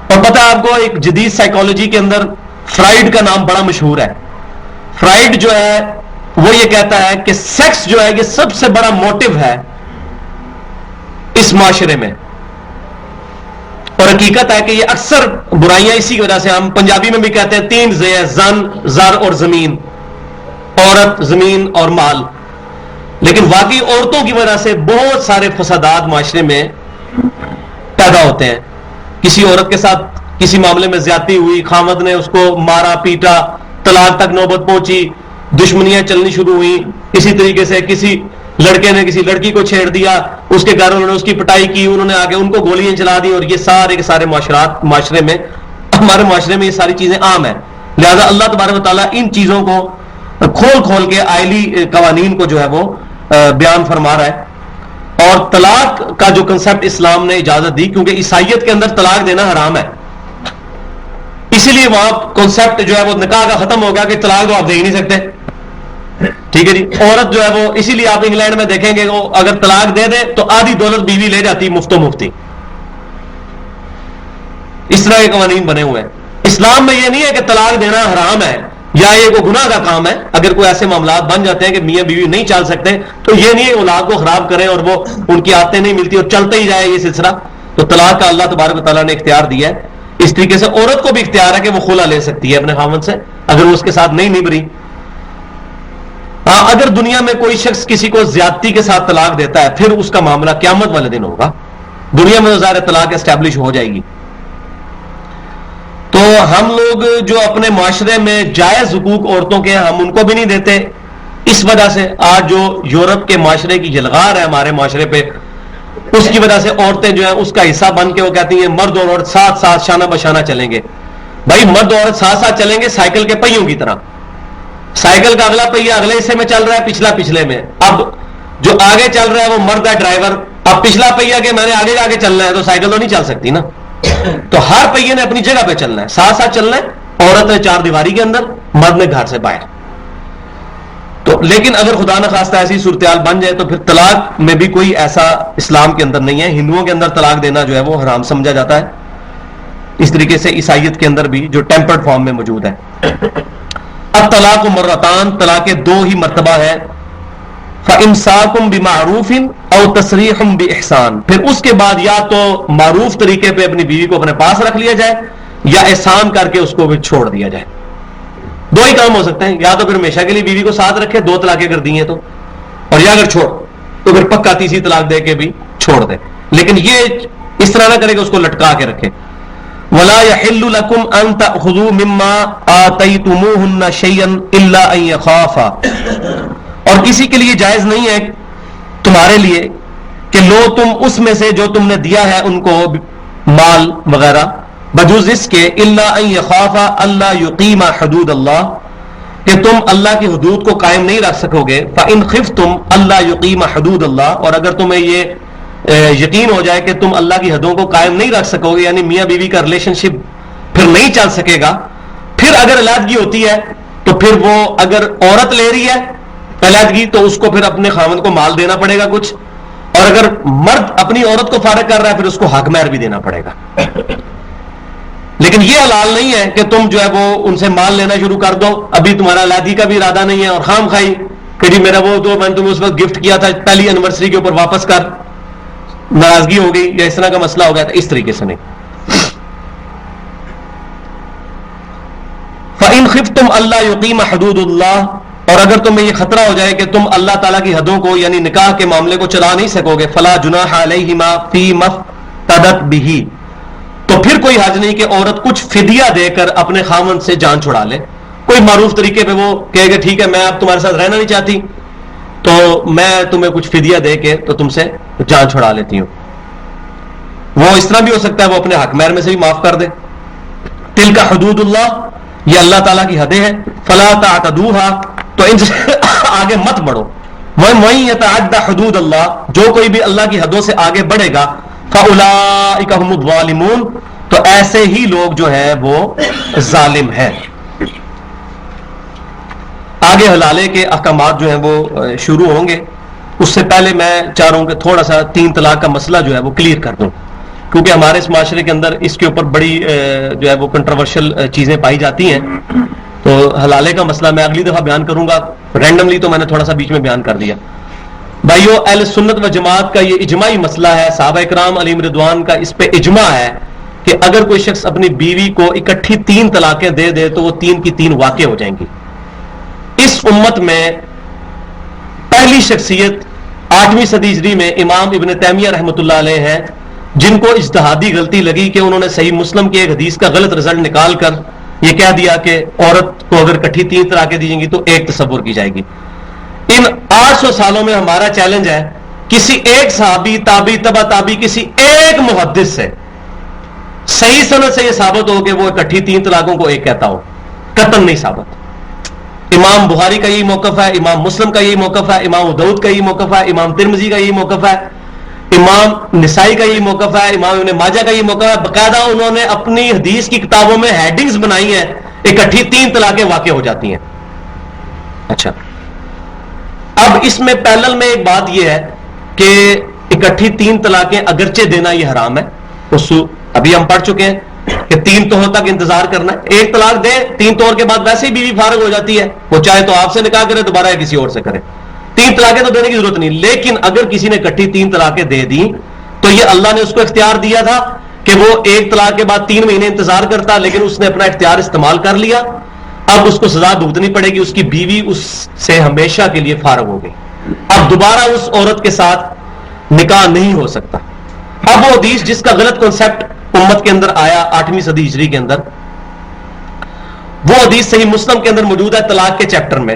اور پتہ ہے آپ کو, ایک جدید سائیکالوجی کے اندر فرائیڈ کا نام بڑا مشہور ہے. فرائیڈ جو ہے وہ یہ کہتا ہے کہ سیکس جو ہے یہ سب سے بڑا موٹیو ہے اس معاشرے میں, اور حقیقت ہے کہ یہ اکثر برائیاں اسی کی وجہ سے, ہم پنجابی میں بھی کہتے ہیں 3 زے, زن, زر اور زمین, عورت, زمین اور مال. لیکن واقعی عورتوں کی وجہ سے بہت سارے فسادات معاشرے میں پیدا ہوتے ہیں. کسی عورت کے ساتھ کسی معاملے میں زیادتی ہوئی, خامد نے اس کو مارا پیٹا, طلاق تک نوبت پہنچی, دشمنیاں چلنی شروع ہوئی. اسی طریقے سے کسی لڑکے نے کسی لڑکی کو چھیڑ دیا, اس کے گھر انہوں نے اس کی پٹائی کی, انہوں نے آگے ان کو گولیاں چلا دی, اور یہ سارے کے سارے معاشرے میں, ہمارے معاشرے میں یہ ساری چیزیں عام ہیں. لہذا اللہ تبارک و تعالیٰ ان چیزوں کو کھول کھول کے آئلی قوانین کو جو ہے وہ بیان فرما رہا ہے. اور طلاق کا جو کنسپٹ اسلام نے اجازت دی, کیونکہ عیسائیت کے اندر طلاق دینا حرام ہے, اسی لیے وہاں کنسپٹ جو ہے وہ نکاح کا ختم ہو گیا کہ طلاق تو آپ دے ہی نہیں سکتے. ٹھیک ہے جی. عورت جو ہے وہ, اسی لیے آپ انگلینڈ میں دیکھیں گے وہ اگر طلاق دے دے تو آدھی دولت بیوی لے جاتی مفت و مفتی. اس طرح کے قوانین بنے ہوئے ہیں. اسلام میں یہ نہیں ہے کہ طلاق دینا حرام ہے یا یہ کوئی گناہ کا کام ہے. اگر کوئی ایسے معاملات بن جاتے ہیں کہ میاں بیوی نہیں چل سکتے, تو یہ نہیں ہے اولاد کو خراب کریں اور وہ ان کی عادتیں نہیں ملتی اور چلتے ہی جائے یہ سلسلہ. تو طلاق کا اللہ تبارک و تعالیٰ نے اختیار دیا ہے. اس طریقے سے عورت کو بھی اختیار ہے کہ وہ خلا لے سکتی ہے اپنے خاوند سے اگر وہ اس کے ساتھ نہیں نبھری. ہاں, اگر دنیا میں کوئی شخص کسی کو زیادتی کے ساتھ طلاق دیتا ہے پھر اس کا معاملہ قیامت والے دن ہوگا. دنیا میں ظاہر طلاق اسٹیبلش ہو جائے گی. تو ہم لوگ جو اپنے معاشرے میں جائز حقوق عورتوں کے, ہم ان کو بھی نہیں دیتے. اس وجہ سے آج جو یورپ کے معاشرے کی جلغار ہے ہمارے معاشرے پہ, اس کی وجہ سے عورتیں جو ہیں اس کا حصہ بن کے وہ کہتی ہیں مرد اور عورت ساتھ ساتھ شانہ بشانہ چلیں گے. بھائی مرد اور عورت ساتھ ساتھ چلیں گے سائیکل کے پہیوں کی طرح. سائیکل کا اگلا پہیا اگلے حصے میں چل رہا ہے, پچھلا پچھلے میں. اب جو آگے چل رہا ہے وہ مرد ہے ڈرائیور, اب پچھلا پہیا کہ میں نے آگے آگے چلنا ہے, تو سائیکل تو نہیں چل سکتی نا. تو ہر پہیے نے اپنی جگہ پہ چلنا ہے, ساتھ ساتھ چلنا ہے. عورت نے 4 دیواری کے اندر, مرد نے گھر سے باہر. تو لیکن اگر خدا نخواستہ ایسی صورتحال بن جائے تو پھر طلاق میں بھی کوئی ایسا اسلام کے اندر نہیں ہے. ہندوؤں کے اندر طلاق دینا جو ہے وہ حرام سمجھا جاتا ہے. اس طریقے سے عیسائیت کے اندر بھی جو ٹیمپرڈ فارم میں موجود ہے. اب طلاق مرتان, طلاق 2 ہی مرتبہ ہے. فَإِمْسَاكُمْ بِمَعْرُوفٍ أَوْ تَسْرِيحٌ بِإِحْسَان, پھر اس کے بعد یا تو معروف طریقے پہ اپنی بیوی کو اپنے پاس رکھ لیا جائے یا احسان کر کے اس کو بھی چھوڑ دیا جائے. 2 ہی کام ہو سکتے ہیں, یا تو پھر ہمیشہ کے لیے بیوی کو ساتھ رکھے 2 طلاقیں کر دی ہیں تو, اور یا اگر چھوڑ تو پھر پکا تیسری طلاق دے کے بھی چھوڑ دے. لیکن یہ اس طرح نہ کرے کہ اس کو لٹکا کے رکھے. وَلَا يَحِلُّ لَكُمْ أَن تَأْخُذُوا مِمَّا آتَيْتُمُوهُنَّ شَيْئًا إِلَّا أَن يَخَافَا, اور کسی کے لیے جائز نہیں ہے تمہارے لیے کہ لو تم اس میں سے جو تم نے دیا ہے ان کو مال وغیرہ, بجوز اس کے الا ان یخافا اللہ یقیم حدود اللہ, کہ تم اللہ کی حدود کو قائم نہیں رکھ سکو گے. فان خفتم اللہ یقیم حدود اللہ, اور اگر تمہیں یہ یقین ہو جائے کہ تم اللہ کی حدوں کو قائم نہیں رکھ سکو گے, یعنی میاں بیوی کا ریلیشن شپ پھر نہیں چل سکے گا. پھر اگر علیحدگی ہوتی ہے تو پھر وہ اگر عورت لے رہی ہے علیحدگی تو اس کو پھر اپنے خاوند کو مال دینا پڑے گا کچھ, اور اگر مرد اپنی عورت کو فارغ کر رہا ہے پھر اس کو حق مہر بھی دینا پڑے گا. لیکن یہ حلال نہیں ہے کہ تم جو ہے وہ ان سے مال لینا شروع کر دو, ابھی تمہارا علیحدگی کا بھی ارادہ نہیں ہے, اور خام خائی کہ جی میرا وہ تو میں نے تمہیں اس وقت گفٹ کیا تھا پہلی اینیورسری کے اوپر واپس کر, ناراضگی ہو گئی یا اس طرح کا مسئلہ ہو گیا تھا, اس طریقے سے نہیں. فَإِنْ خِفْتُمْ أَلَّا يُقِيمَ حُدُودَ اللَّهِ, اور اگر تمہیں یہ خطرہ ہو جائے کہ تم اللہ تعالیٰ کی حدوں کو یعنی نکاح کے معاملے کو چلا نہیں سکو گے, فلا جناح علیہما فی مفتدت بہ, تو پھر کوئی حرج نہیں کہ عورت کچھ فدیہ دے کر اپنے خاوند سے جان چھڑا لے. کوئی معروف طریقے پہ وہ کہے گا ٹھیک ہے میں اب تمہارے ساتھ رہنا نہیں چاہتی تو میں تمہیں کچھ فدیہ دے کے تو تم سے جان چھڑا لیتی ہوں. وہ اس طرح بھی ہو سکتا ہے وہ اپنے حق مہر میں سے بھی معاف کر دے. تلک حدود اللہ, یہ اللہ تعالیٰ کی حدیں ہیں. فلا تعتدوها, تو ان سے آگے مت بڑھو, وَمَن يَتَعَدَّ حُدُودَ اللَّهِ، جو کوئی بھی اللہ کی حدوں سے آگے بڑھے گا، فَأُولَٰئِكَ هُمُ الظَّالِمُونَ، تو ایسے ہی لوگ جو ہے وہ ظالم ہیں۔ آگے حلالے کے احکامات جو ہیں وہ شروع ہوں گے، اس سے پہلے میں چاہ رہا ہوں کہ تھوڑا سا 3 طلاق کا مسئلہ جو ہے وہ کلیئر کر دوں، کیونکہ ہمارے اس معاشرے کے اندر اس کے اوپر بڑی جو ہے وہ کنٹروورشل چیزیں پائی جاتی ہیں۔ تو حلالے کا مسئلہ میں اگلی دفعہ بیان کروں گا، رینڈملی تو میں نے تھوڑا سا بیچ میں بیان کر دیا۔ بھائیو، اہل سنت و جماعت کا یہ اجماعی مسئلہ ہے، صحابہ کرام علیہم رضوان کا اس پہ اجماع ہے کہ اگر کوئی شخص اپنی بیوی کو اکٹھی 3 طلاقیں دے دے تو وہ 3 کی 3 واقع ہو جائیں گی۔ اس امت میں پہلی شخصیت 8ویں صدی ہجری میں امام ابن تیمیہ رحمۃ اللہ علیہ ہیں، جن کو اجتہادی غلطی لگی کہ انہوں نے صحیح مسلم کی ایک حدیث کا غلط رزلٹ نکال کر یہ کہہ دیا کہ عورت کو اگر اکٹھی 3 طلاقیں دی جائیں گی تو ایک تصور کی جائے گی۔ ان 800 سالوں میں ہمارا چیلنج ہے کسی ایک صحابی، تابعی، تبع تابعی، کسی ایک محدث سے صحیح سند سے یہ ثابت ہو کہ وہ اکٹھی 3 طلاقوں کو ایک کہتا ہو، قطعاً نہیں ثابت۔ امام بخاری کا یہی موقف ہے، امام مسلم کا یہی موقف ہے، امام ابو داؤد کا یہی موقف ہے، امام ترمذی کا یہی موقف ہے، امام نسائی کا یہی موقف ہے، امام ابن ماجہ کا یہی موقف ہے۔ باقاعدہ انہوں نے اپنی حدیث کی کتابوں میں ہیڈنگز بنائی ہیں، اکٹھی 3 طلاقیں واقع ہو جاتی ہیں۔ اچھا، اب اس میں پیرلل میں ایک بات یہ ہے کہ اکٹھی 3 طلاقیں اگرچہ دینا یہ حرام ہے، ابھی ہم پڑھ چکے ہیں کہ 3 توہر تک انتظار کرنا ہے۔ 1 طلاق دے، 3 توہر کے بعد ویسے ہی بیوی فارغ ہو جاتی ہے، وہ چاہے تو آپ سے نکاح کرے دوبارہ یا کسی اور سے کرے، 3 طلاقیں تو دینے کی ضرورت نہیں۔ لیکن اگر کسی نے اکٹھی 3 طلاقیں دے دی تو یہ اللہ نے اس کو اختیار دیا تھا کہ وہ 1 طلاق کے بعد 3 مہینے انتظار کرتا، لیکن اس نے اپنا اختیار استعمال کر لیا، اب اس کو سزا بھگتنی پڑے گی، اس کی بیوی اس سے ہمیشہ کے لیے فارغ ہو گئی، اب دوبارہ اس عورت کے ساتھ نکاح نہیں ہو سکتا۔ اب وہ حدیث جس کا غلط کنسپٹ امت کے اندر آیا 8ویں صدی ہجری کے اندر، وہ حدیث صحیح مسلم کے اندر موجود ہے طلاق کے چیپٹر میں،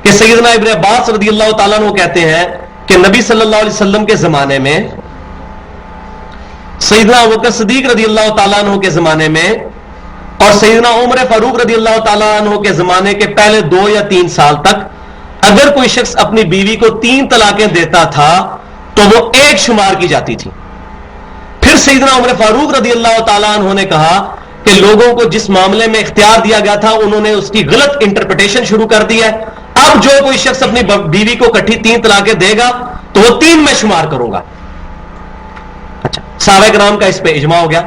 کہ سیدنا ابن عباس رضی اللہ تعالیٰ عنہ کہتے ہیں کہ نبی صلی اللہ علیہ وسلم کے زمانے میں، سیدنا ابوبکر صدیق رضی اللہ تعالیٰ عنہ کے زمانے میں، اور سیدنا عمر فاروق رضی اللہ تعالیٰ عنہ کے زمانے کے پہلے 2 یا 3 سال تک اگر کوئی شخص اپنی بیوی کو 3 طلاقیں دیتا تھا تو وہ 1 شمار کی جاتی تھی۔ پھر سیدنا عمر فاروق رضی اللہ تعالیٰ عنہ نے کہا کہ لوگوں کو جس معاملے میں اختیار دیا گیا تھا انہوں نے اس کی غلط انٹرپریٹیشن شروع کر دی ہے، اب جو کوئی شخص اپنی بیوی کو اکٹھی 3 طلاقیں دے گا تو وہ 3 میں شمار کروں گا۔ اچھا، صحابہ کرام کا اس پہ اجماع ہو گیا۔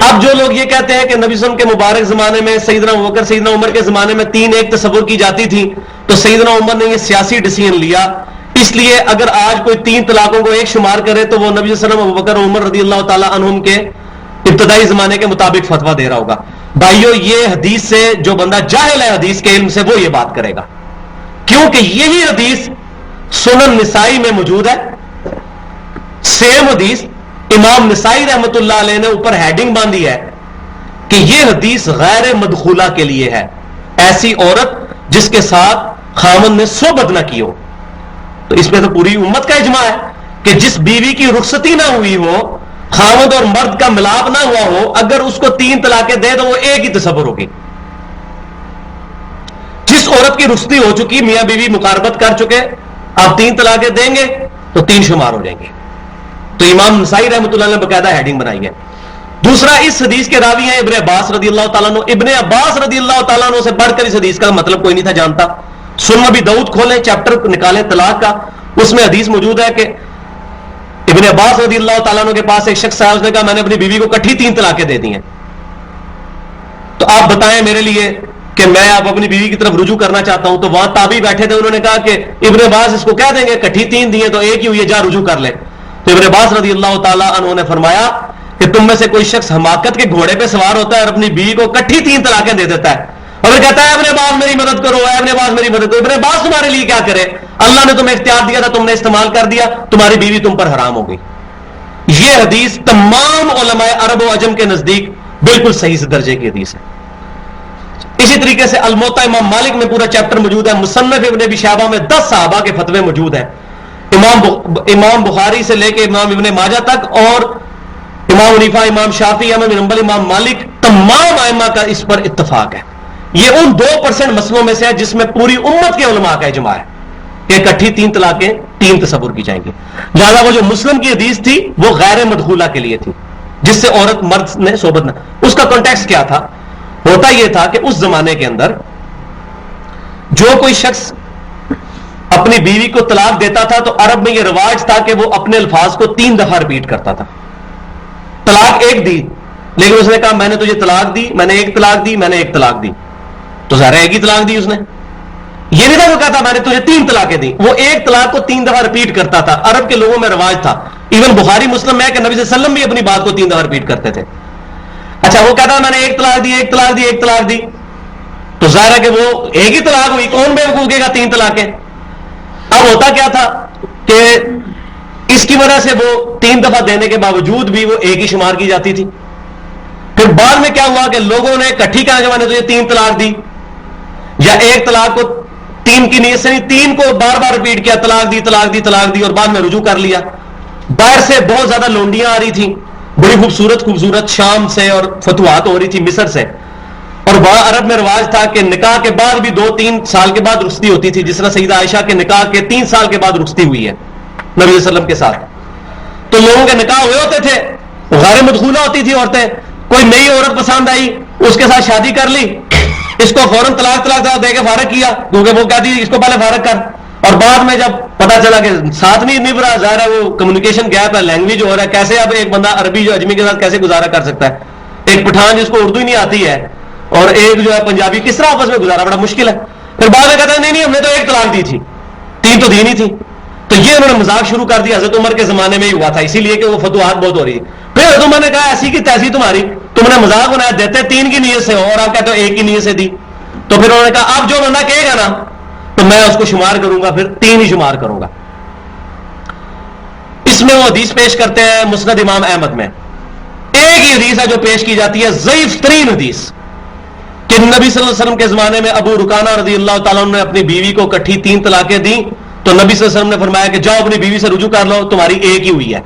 اب جو لوگ یہ کہتے ہیں کہ نبی صلی اللہ علیہ وسلم کے مبارک زمانے میں سیدنا ابوبکر سیدنا عمر کے زمانے میں 3 ایک تصور کی جاتی تھی، تو سیدنا عمر نے یہ سیاسی ڈیسیژن لیا، اس لیے اگر آج کوئی 3 طلاقوں کو 1 شمار کرے تو وہ نبی صلی اللہ علیہ وسلم، ابوبکر اور عمر رضی اللہ تعالیٰ عنہم کے ابتدائی زمانے کے مطابق فتویٰ دے رہا ہوگا۔ بھائیو، یہ حدیث سے جو بندہ جاہل ہے حدیث کے علم سے، وہ یہ بات کرے گا، کیونکہ یہی حدیث سنن نسائی میں موجود ہے۔ سیم حدیث امام نسائی رحمت اللہ علیہ نے اوپر ہیڈنگ باندھی ہے کہ یہ حدیث غیر مدخولہ کے لیے ہے، ایسی عورت جس کے ساتھ خامن نے صحبت نہ کی ہو۔ تو اس میں تو پوری امت کا اجماع ہے کہ جس بیوی کی رخصتی نہ ہوئی ہو، خامد اور مرد کا ملاپ نہ ہوا ہو، اگر اس کو 3 طلاقیں دے تو وہ 1 ہی تصور ہوگی۔ جس عورت کی رخصتی ہو چکی، میاں بیوی مقاربت کر چکے، آپ 3 طلاقیں دیں گے تو 3 شمار ہو جائیں گے۔ تو امام نسائی رحمۃ اللہ نے باقاعدہ ہیڈنگ بنائی ہے۔ دوسرا، اس حدیث کے راوی ہیں ابن عباس رضی اللہ تعالیٰ عنہ۔ ابن عباس رضی اللہ تعالیٰ عنہ سے بڑھ کر اس حدیث کا مطلب کوئی نہیں تھا جانتا۔ سنن ابی داؤد کھولیں، چیپٹر نکالیں طلاق کا، اس میں حدیث موجود ہے کہ ابن عباس رضی اللہ تعالیٰ عنہ کے پاس ایک شخص آیا، اس نے کہا میں نے اپنی بیوی کو اکٹھی 3 طلاقیں دے دی ہیں، تو آپ بتائیں میرے لیے کہ میں اب اپنی بیوی کی طرف رجوع کرنا چاہتا ہوں۔ تو وہاں تابعی بیٹھے تھے، انہوں نے کہا کہ ابن عباس اس کو کہہ دیں گے اکٹھی 3 دی ہیں تو 1 ہی ہوئی ہے، جا رجوع کر لے۔ تو ابن عباس رضی اللہ تعالیٰ عنہ نے فرمایا کہ تم میں سے کوئی شخص حماقت کے گھوڑے پہ سوار ہوتا ہے اور اپنی بیوی کو اکٹھی 3 طلاقیں دے دیتا ہے اور کہتا ہے ابن عباس میری مدد کرو، ابن عباس میری مدد کرو۔ ابن عباس تمہارے لیے کیا کرے؟ اللہ نے تمہیں اختیار دیا تھا، تم نے استعمال کر دیا، تمہاری بیوی تم پر حرام ہو گئی۔ یہ حدیث تمام علماء عرب و عجم کے نزدیک بالکل صحیح سے درجے کی حدیث ہے۔ اسی طریقے سے الموطا امام مالک میں پورا چیپٹر موجود ہے، مصنف ابن ابی شیبہ میں 10 صحابہ کے فتوے موجود ہیں، امام بخاری سے لے کے امام ابن ماجہ تک، اور امام حنیفہ، امام شافعی، احمد بن حنبل، امام مالک، تمام ائمہ کا اس پر اتفاق ہے۔ یہ ان 2% مسئلوں میں سے ہے جس میں پوری امت کے علماء کا اجماع ہے کہ اکٹھی 3 طلاقیں 3 تصور کی جائیں گی. لہذا وہ جو مسلم کی حدیث تھی وہ غیر مدخولہ کے لیے تھی، جس سے عورت مرد نے صحبت نہ. اس کا کانٹیکسٹ کیا تھا؟ ہوتا یہ تھا کہ اس زمانے کے اندر جو کوئی شخص اپنی بیوی کو طلاق دیتا تھا تو عرب میں یہ رواج تھا کہ وہ اپنے الفاظ کو 3 دفعہ ریپیٹ کرتا تھا. طلاق ایک دی، لیکن اس نے کہا میں نے تجھے طلاق دی، میں نے ایک طلاق دی، میں نے ایک طلاق دی، تو ظاہر ایک ہی طلاق دی اس نے. یہ نہیں تھا وہ کہتا میں نے تجھے 3 طلاقیں دی، وہ ایک طلاق کو 3 دفعہ ریپیٹ کرتا تھا. عرب کے لوگوں میں رواج تھا. ایون بخاری مسلم میں کہ نبی صلی اللہ علیہ وسلم بھی اپنی بات کو 3 دفعہ ریپیٹ کرتے تھے. اچھا وہ کہتا میں نے ایک طلاق دی، ایک طلاق دی، ایک طلاق دی، تو ظاہر ہے کہ وہ ایک ہی طلاق ہوئی. کون بیوقوف کہے گا 3 طلاقیں؟ اب ہوتا کیا تھا کہ اس کی وجہ سے وہ 3 دفعہ دینے کے باوجود بھی وہ ایک ہی شمار کی جاتی تھی. پھر بعد میں کیا ہوا کہ لوگوں نے اکٹھی کہا کہ میں نے تجھے 3 طلاق دی، یا ایک طلاق کو 3 کی نیت سے نہیں 3 کو بار بار ریپیٹ کیا، طلاق دی طلاق دی طلاق دی، اور بعد میں رجوع کر لیا. باہر سے بہت زیادہ لونڈیاں آ رہی تھیں، بڑی خوبصورت خوبصورت، شام سے، اور فتوحات ہو رہی تھی مصر سے. اور وہاں عرب میں رواج تھا کہ نکاح کے بعد بھی 2-3 سال کے بعد رخصتی ہوتی تھی، جس طرح سیدہ عائشہ کے نکاح کے 3 سال کے بعد رخصتی ہوئی ہے نبی صلی اللہ علیہ وسلم کے ساتھ. تو لوگوں کے نکاح ہوئے ہوتے تھے، غیر مدخولہ ہوتی تھی عورتیں. کوئی نئی عورت پسند آئی، اس کے ساتھ شادی کر لی، اس کو فوراً طلاق دے کے فارغ کیا، کیونکہ وہ کہتی اس کو پہلے فارغ کر. اور بعد میں جب پتا چلا کہ ساتھ نہیں نبھ رہا، ظاہر ہے وہ کمیونیکیشن گیپ ہے، لینگویج ہو رہا ہے، کیسے اب ایک بندہ عربی جو اجمی کے ساتھ کیسے گزارا کر سکتا ہے؟ ایک پٹھان جس کو اردو ہی نہیں آتی ہے اور ایک جو ہے پنجابی، کس طرح آپس میں گزارا؟ بڑا مشکل ہے. پھر بعد میں کہتا ہے نہیں ہم نے تو ایک طلاق دی تھی، 3 تو دی نہیں تھی. تو یہ انہوں نے مذاق شروع کر دیا. حضرت عمر کے زمانے میں ہی ہوا تھا، اسی لیے کہ وہ فتوحات بہت ہو رہی ہے. پھر حضرت عمر نے کہا ایسی کی تیسی تمہاری، تم نے مذاق بنایا، دیتے 3 کی نیت سے ہو اور آپ کہتے ہو 1 کی نیت سے دی. تو پھر انہوں نے کہا اب جو بندہ کہے گا نا تو میں اس کو شمار کروں گا، پھر 3 ہی شمار کروں گا. اس میں وہ حدیث پیش کرتے ہیں مسند امام احمد میں. ایک ہی حدیث ہے جو پیش کی جاتی ہے، ضعیف ترین حدیث، کہ نبی صلی اللہ علیہ وسلم کے زمانے میں ابو رکانہ رضی اللہ تعالیٰ عنہ نے اپنی بیوی کو اکٹھی 3 طلاقیں دیں تو نبی صلی اللہ علیہ وسلم نے فرمایا کہ جاؤ اپنی بیوی سے رجوع کر لو، تمہاری ایک ہی ہوئی ہے.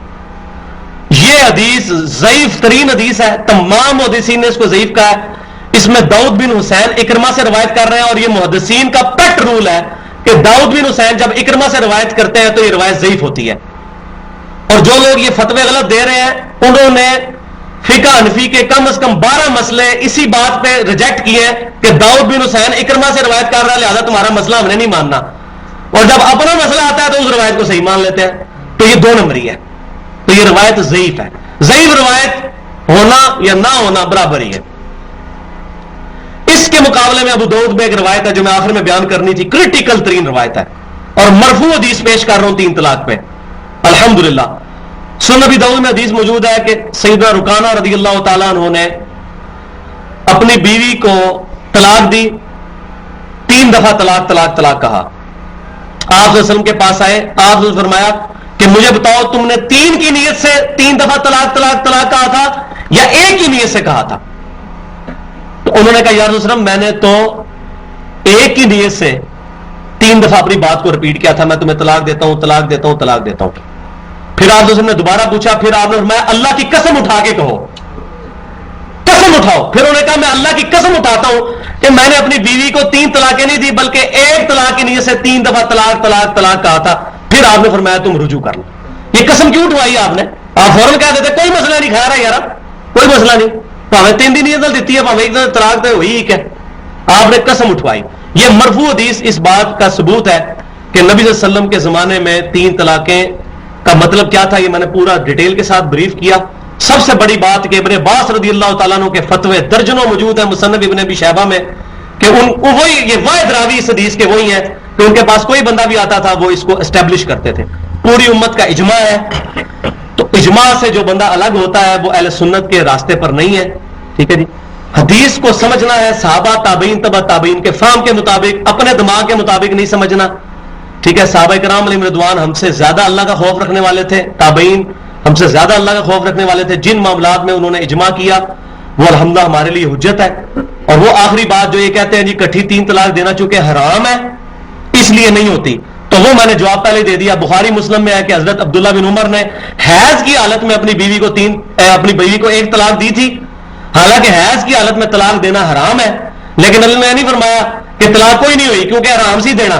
یہ حدیث ضعیف ترین حدیث ہے. تمام محدثین نے اس کو ضعیف کہا ہے. اس میں داؤد بن حسین اکرمہ سے روایت کر رہے ہیں، اور یہ محدثین کا پیٹ رول ہے کہ داؤد بن حسین جب اکرمہ سے روایت کرتے ہیں تو یہ روایت ضعیف ہوتی ہے. اور جو لوگ یہ فتوے غلط دے رہے ہیں انہوں نے فقہ حنفی کے کم از کم 12 مسئلے اسی بات پہ ریجیکٹ کیے کہ داؤد بن حسین اکرمہ سے روایت کر رہا ہے لہذا تمہارا مسئلہ ہم نے نہیں ماننا، اور جب اپنا مسئلہ آتا ہے تو اس روایت کو صحیح مان لیتے ہیں. تو یہ 2 نمبری ہے. تو یہ روایت ضعیف ہے. ضعیف روایت ہونا یا نہ ہونا برابر ہی ہے. اس کے مقابلے میں ابو داؤد میں ایک روایت ہے جو میں آخر میں بیان کرنی تھی، کریٹیکل ترین روایت ہے، اور مرفوع حدیث پیش کر رہا ہوں 3 طلاق پہ الحمدللہ. سنن ابی داؤد میں حدیث موجود ہے کہ سیدنا رکانہ رضی اللہ تعالیٰ عنہ نے اپنی بیوی کو طلاق دی، 3 دفعہ طلاق طلاق طلاق کہا. آپ صلی اللہ علیہ وسلم کے پاس آئے، آپ نے فرمایا کہ مجھے بتاؤ تم نے 3 کی نیت سے 3 دفعہ طلاق طلاق طلاق کہا تھا یا 1 کی نیت سے کہا تھا؟ تو انہوں نے کہا یا رسول اللہ میں نے تو 1 کی نیت سے 3 دفعہ اپنی بات کو ریپیٹ کیا تھا، میں تمہیں طلاق دیتا ہوں طلاق دیتا ہوں طلاق دیتا ہوں. پھر آپ نے دوبارہ پوچھا، پھر آپ نے فرمایا اللہ کی قسم اٹھا کے کہو، قسم اٹھاؤ. پھر انہوں نے کہا میں اللہ کی قسم اٹھاتا ہوں کہ میں نے اپنی بیوی کو 3 طلاقیں نہیں دی بلکہ 1 طلاق کی نیت سے 3 دفعہ طلاق طلاق طلاق کہا تھا. پھر آپ نے فرمایا تم رجوع کر لو. یہ قسم کیوں اٹھوائی آپ نے؟ آپ فوراً کہہ دیتے کوئی مسئلہ نہیں، کھا رہا یار کوئی مسئلہ نہیں، پاوے 3 دن نیت دیتی ہے پاوے 1 دن طلاق تو ہوئی کیا. آپ نے قسم اٹھوائی. یہ مرفوع حدیث اس بات کا ثبوت ہے کہ نبی صلی اللہ علیہ وسلم کے زمانے میں 3 طلاقیں کا مطلب کیا تھا، یہ میں نے پورا ڈیٹیل کے ساتھ بریف کیا. سب سے بڑی بات کہ ابن عباس رضی اللہ تعالیٰ عنہ کے فتوے درجنوں موجود ہیں مصنف ابن ابی شیبہ میں، کہ وہی یہ واحد راوی اس حدیث کے وہی ہیں کہ ان کے پاس کوئی بندہ بھی آتا تھا وہ اس کو اسٹیبلش کرتے تھے. پوری امت کا اجماع ہے. تو اجماع سے جو بندہ الگ ہوتا ہے وہ اہل سنت کے راستے پر نہیں ہے. ٹھیک ہے جی. حدیث کو سمجھنا ہے صحابہ تابعین تبع تابعین کے فہم کے مطابق، اپنے دماغ کے مطابق نہیں سمجھنا. ٹھیک ہے. صحابہ کرام علیہم رضوان ہم سے زیادہ اللہ کا خوف رکھنے والے تھے، تابعین ہم سے زیادہ اللہ کا خوف رکھنے والے تھے. جن معاملات میں انہوں نے اجماع کیا وہ الحمدللہ ہمارے لیے حجت ہے. اور وہ آخری بات جو یہ کہتے ہیں جی کٹھی 3 طلاق دینا چونکہ حرام ہے اس لیے نہیں ہوتی، تو وہ میں نے جواب پہلے دے دیا. بخاری مسلم میں ہے کہ حضرت عبداللہ بن عمر نے حیض کی حالت میں اپنی بیوی کو 1 طلاق دی تھی. حالانکہ حیض کی حالت میں طلاق دینا حرام ہے، لیکن اللہ نے نہیں فرمایا کہ طلاق کوئی نہیں ہوئی کیونکہ حرام سی دینا.